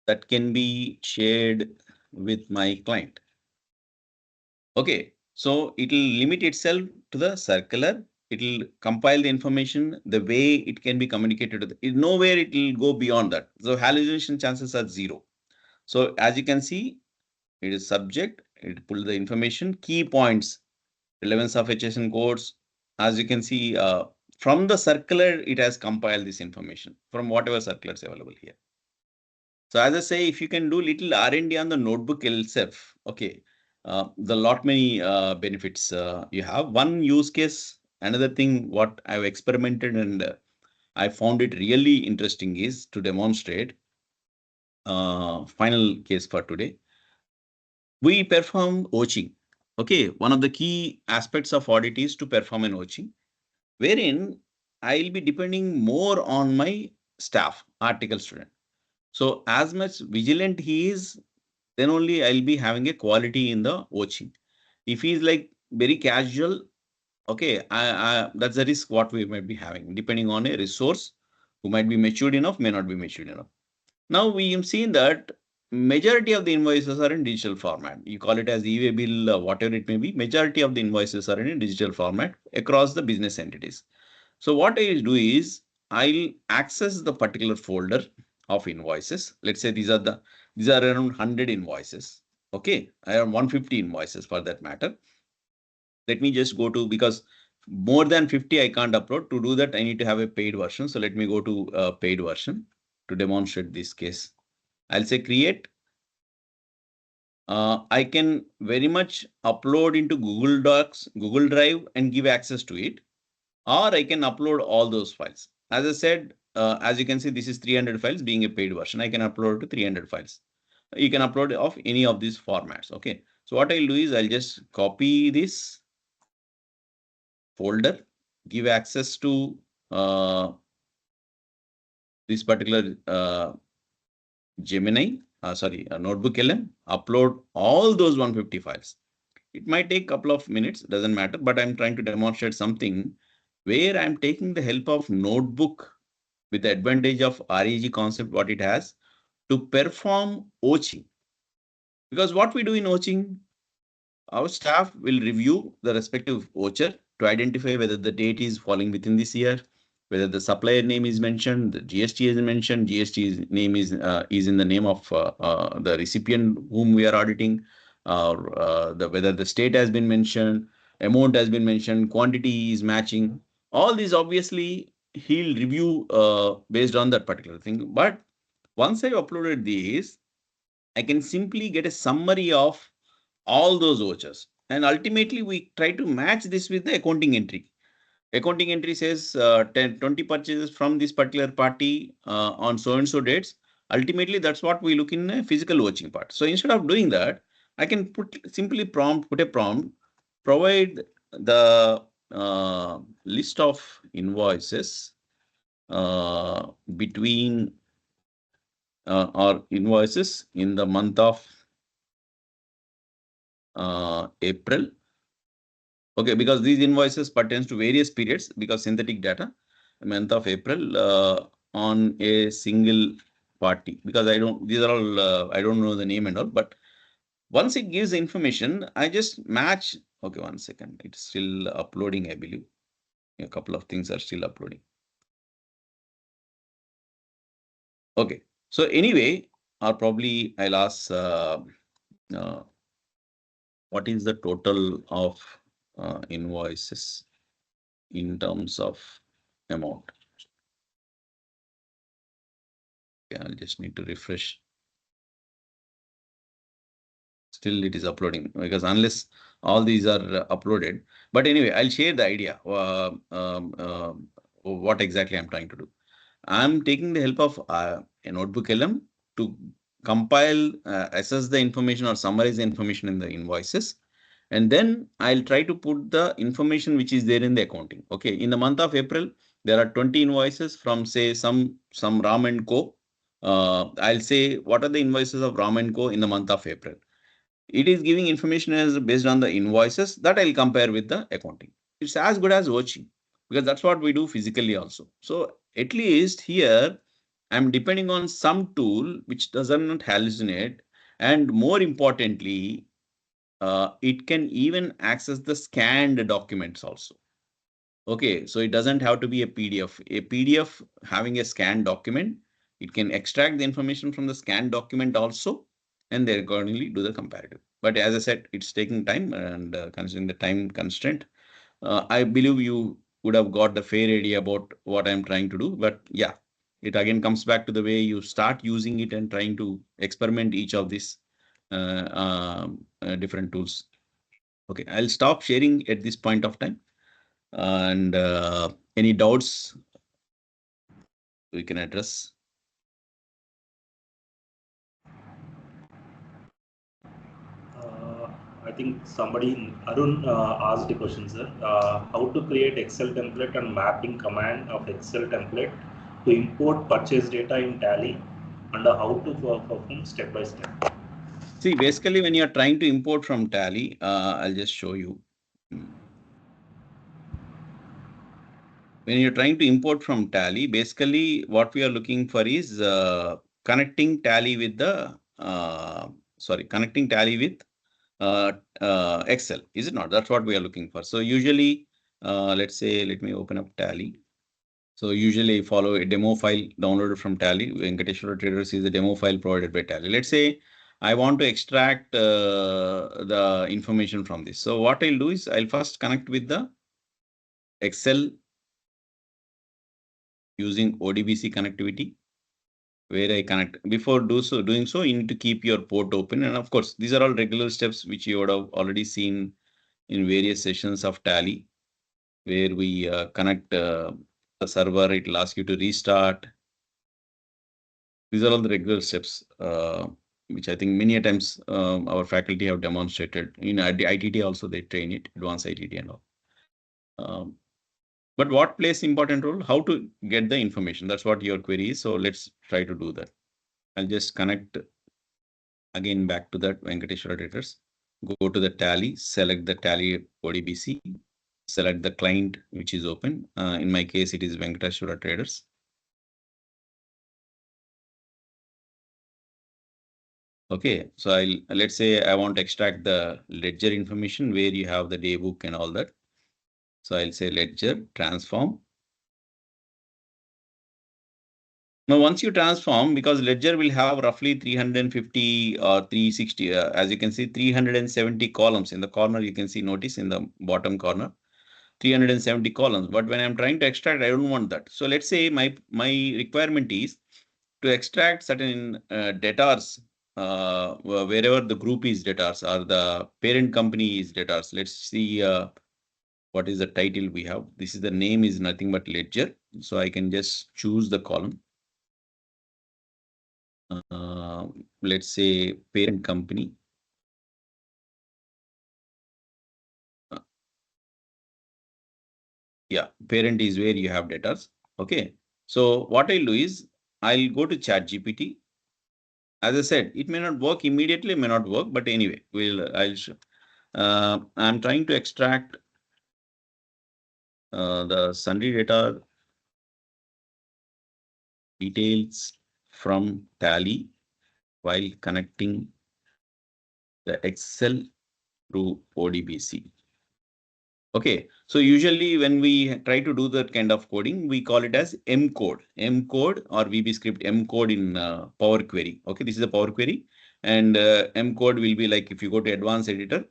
Speaker 2: that can be shared with my client. Okay, so it will limit itself to the circular. It will compile the information the way it can be communicated. Nowhere it will go beyond that. So hallucination chances are 0. So as you can see, it is subject. It pull the information, key points, relevance of HSN codes. As you can see, from the circular, it has compiled this information from whatever circular is available here. So as I say, if you can do little R&D on the notebook itself, okay, the lot many benefits you have. One use case, another thing what I've experimented and I found it really interesting is to demonstrate final case for today. We perform watching. Okay, one of the key aspects of audit is to perform an watching, wherein I'll be depending more on my staff, article student. So as much vigilant he is, then only I'll be having a quality in the watching. If he's like very casual, okay, that's the risk what we might be having, depending on a resource who might be matured enough, may not be matured enough. Now we have seen that majority of the invoices are in digital format. You call it as e-way bill, whatever it may be. Majority of the invoices are in a digital format across the business entities. So what I'll do is I'll access the particular folder of invoices. Let's say these are around 100 invoices. Okay, I have 150 invoices for that matter. Let me just go to, because more than 50 I can't upload. To do that, I need to have a paid version. So let me go to a paid version to demonstrate this case. I'll say create. I can very much upload into Google Docs, Google Drive and give access to it. Or I can upload all those files. As I said, as you can see, this is 300 files being a paid version. I can upload to 300 files. You can upload of any of these formats. Okay. So what I'll do is I'll just copy this folder, give access to this particular Gemini, NotebookLM, upload all those 150 files. It might take a couple of minutes, doesn't matter, but I'm trying to demonstrate something where I'm taking the help of notebook with the advantage of REG concept, what it has, to perform OCHing. Because what we do in OCHing, our staff will review the respective voucher to identify whether the date is falling within this year, whether the supplier name is mentioned, the GST is mentioned, name is in the name of the recipient whom we are auditing, or whether the state has been mentioned, amount has been mentioned, quantity is matching. All these obviously he'll review based on that particular thing. But once I've uploaded these, I can simply get a summary of all those vouchers. And ultimately, we try to match this with the accounting entry. Accounting entry says 10, 20 purchases from this particular party on so and so dates. Ultimately, that's what we look in a physical watching part. So instead of doing that, I can put a prompt, provide the list of invoices between or invoices in the month of April. Okay, because these invoices pertains to various periods because synthetic data, month of April on a single party. Because these are all, I don't know the name and all, but once it gives the information, I just match. Okay, 1 second. It's still uploading, I believe. A couple of things are still uploading. Okay, so anyway, or probably I'll ask what is the total of invoices in terms of amount. Okay, I'll just need to refresh. Still it is uploading because unless all these are uploaded. But anyway, I'll share the idea what exactly I'm trying to do. I'm taking the help of a NotebookLM to compile, assess the information or summarize the information in the invoices. And then I'll try to put the information which is there in the accounting. Okay, in the month of April, there are 20 invoices from say some Ram & Co. I'll say what are the invoices of Ram & Co. in the month of April. It is giving information as based on the invoices that I'll compare with the accounting. It's as good as watching because that's what we do physically also. So at least here, I'm depending on some tool which doesn't hallucinate. And more importantly, it can even access the scanned documents also. Okay, so it doesn't have to be a PDF. A PDF having a scanned document, it can extract the information from the scanned document also, and they accordingly do the comparative. But as I said, it's taking time, and considering the time constraint, I believe you would have got the fair idea about what I'm trying to do. But yeah, it again comes back to the way you start using it and trying to experiment each of these different tools. Okay, I'll stop sharing at this point of time. And any doubts we can address?
Speaker 1: I think somebody, Arun, asked a question, sir. How to create Excel template and mapping command of Excel template to import purchase data in Tally, and how to perform step by step.
Speaker 2: See, basically, when you're trying to import from Tally, I'll just show you. When you're trying to import from Tally, basically what we are looking for is connecting Tally with the, connecting Tally with Excel, is it not? That's what we are looking for. So usually, let's say, let me open up Tally. So usually follow a demo file downloaded from Tally. Venkateshwara Traders is a demo file provided by Tally. Let's say I want to extract the information from this. So what I'll do is I'll first connect with the Excel using ODBC connectivity, where I connect. Before doing so, you need to keep your port open. And of course, these are all regular steps which you would have already seen in various sessions of Tally, where we connect the server. It will ask you to restart. These are all the regular steps, which I think many times our faculty have demonstrated. In ITT also, they train it, advanced ITT and all. But what plays important role? How to get the information? That's what your query is. So let's try to do that. I'll just connect again back to that Venkateshwara Traders. Go to the Tally, select the Tally ODBC, select the client which is open. In my case, it is Venkateshwara Traders. Okay, so let's say I want to extract the ledger information where you have the day book and all that. So I'll say ledger transform. Now, once you transform, because ledger will have roughly 350 or 360, as you can see, 370 columns. In the corner, you can see, notice in the bottom corner, 370 columns. But when I'm trying to extract, I don't want that. So let's say my requirement is to extract certain debtors wherever the group is debtors or the parent company is debtors. Let's see what is the title we have. This is the name is nothing but ledger. So I can just choose the column. Let's say parent company. Yeah, parent is where you have debtors. Okay. So what I'll do is I'll go to ChatGPT. As I said, it may not work immediately, may not work, but anyway, I'll show. I'm trying to extract the sundry data details from Tally while connecting the Excel through ODBC. Okay, so usually when we try to do that kind of coding, we call it as M code or VB script M code in Power Query. Okay, this is a Power Query, and M code will be like if you go to advanced editor,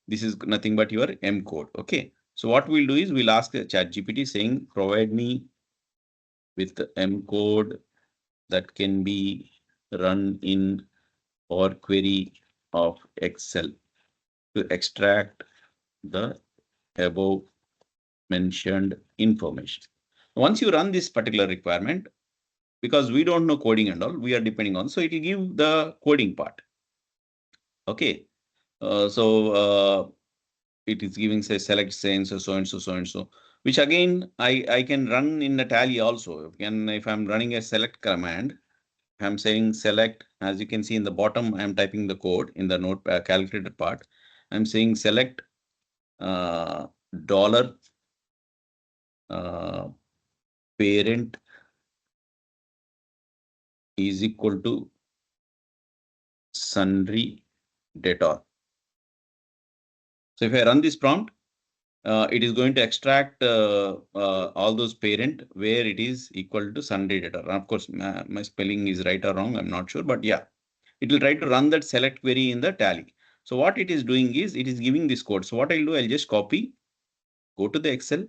Speaker 2: this is nothing but your M code. Okay, so what we'll do is we'll ask the ChatGPT saying, provide me with the M code that can be run in Power Query of Excel to extract the above mentioned information. Once you run this particular requirement, because we don't know coding and all, we are depending on, so it will give the coding part. Okay. It is giving say select say so and so, which again I can run in the Tally also. If I'm running a select command, I'm saying select, as you can see in the bottom, I'm typing the code in the note calculator part. I'm saying select dollar parent is equal to sundry debtor. So if I run this prompt, it is going to extract all those parent where it is equal to sundry debtor. And of course, my spelling is right or wrong, I'm not sure, but yeah, it will try to run that select query in the Tally. So what it is doing is it is giving this code. So what I'll do, I'll just copy, go to the Excel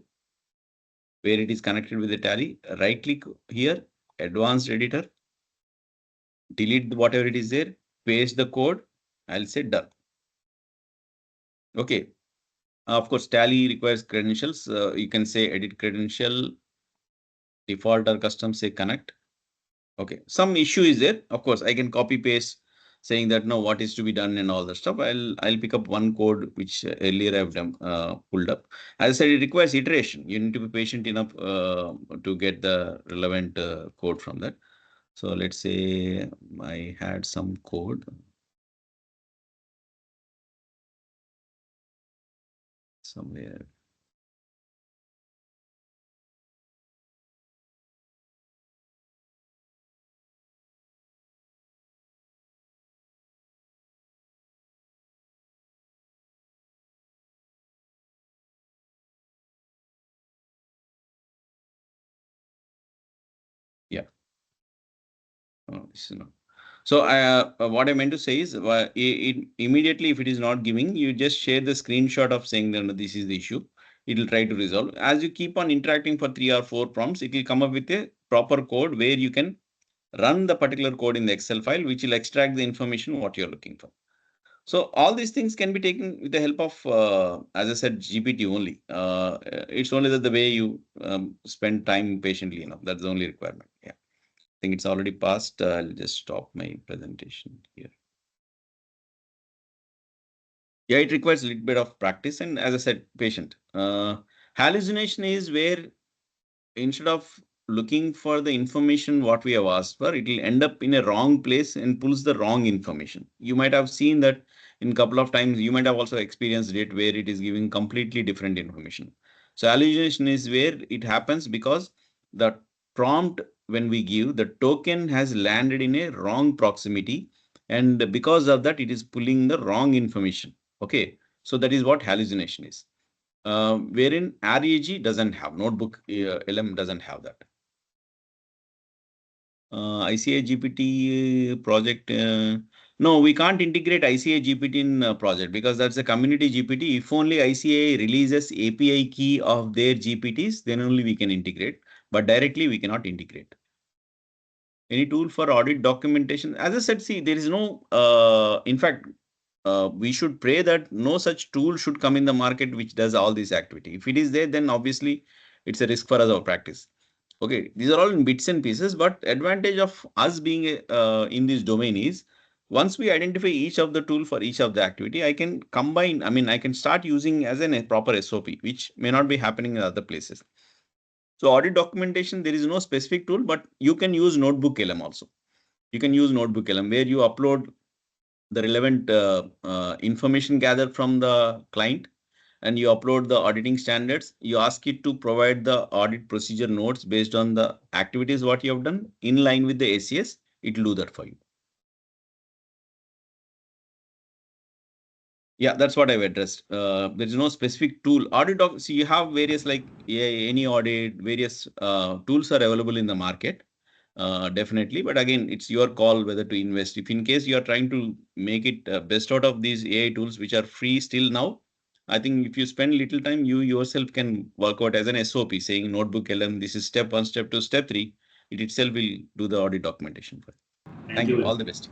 Speaker 2: where it is connected with the Tally, right click here, advanced editor, delete whatever it is there, paste the code, I'll say done. Okay. Of course, Tally requires credentials. You can say edit credential, default or custom, say connect. Okay. Some issue is there. Of course, I can copy paste saying that no, what is to be done and all that stuff. I'll pick up one code which earlier I've done pulled up. As I said, it requires iteration. You need to be patient enough to get the relevant code from that. So let's say I had some code. Somewhere. Yeah. Oh, this is not. So what I meant to say is immediately if it is not giving, you just share the screenshot of saying that this is the issue. It will try to resolve. As you keep on interacting for 3 or 4 prompts, it will come up with a proper code where you can run the particular code in the Excel file, which will extract the information what you're looking for. So all these things can be taken with the help of, as I said, GPT only. It's only that the way you spend time patiently enough. That's the only requirement. Yeah. I think it's already passed. I'll just stop my presentation here. Yeah, it requires a little bit of practice and, as I said, patient. Hallucination is where instead of looking for the information what we have asked for, it will end up in a wrong place and pulls the wrong information. You might have seen that in a couple of times. You might have also experienced it where it is giving completely different information. So hallucination is where it happens because the prompt when we give, the token has landed in a wrong proximity, and because of that, it is pulling the wrong information. Okay, so that is what hallucination is. Wherein RAG doesn't have, Notebook LM doesn't have that. ICA GPT project. No, we can't integrate ICA GPT in project because that's a community GPT. If only ICA releases API key of their GPTs, then only we can integrate. But directly we cannot integrate. Any tool for audit documentation? As I said, see, there is no. In fact, we should pray that no such tool should come in the market which does all this activity. If it is there, then obviously it's a risk for us, our practice. Okay, these are all in bits and pieces, but advantage of us being in this domain is once we identify each of the tool for each of the activity, I can combine, I mean, I can start using as a proper SOP, which may not be happening in other places. So audit documentation, there is no specific tool, but you can use NotebookLM also. You can use NotebookLM where you upload the relevant information gathered from the client and you upload the auditing standards. You ask it to provide the audit procedure notes based on the activities what you have done in line with the ACS. It will do that for you. Yeah, that's what I've addressed. There is no specific tool. Audit doc. So you have various like any audit, various tools are available in the market. Definitely, but again, it's your call whether to invest. If in case you are trying to make it best out of these AI tools, which are free still now, I think if you spend little time, you yourself can work out as an SOP saying Notebook LM, this is step 1, step 2, step 3. It itself will do the audit documentation for you. Thank you. All the best.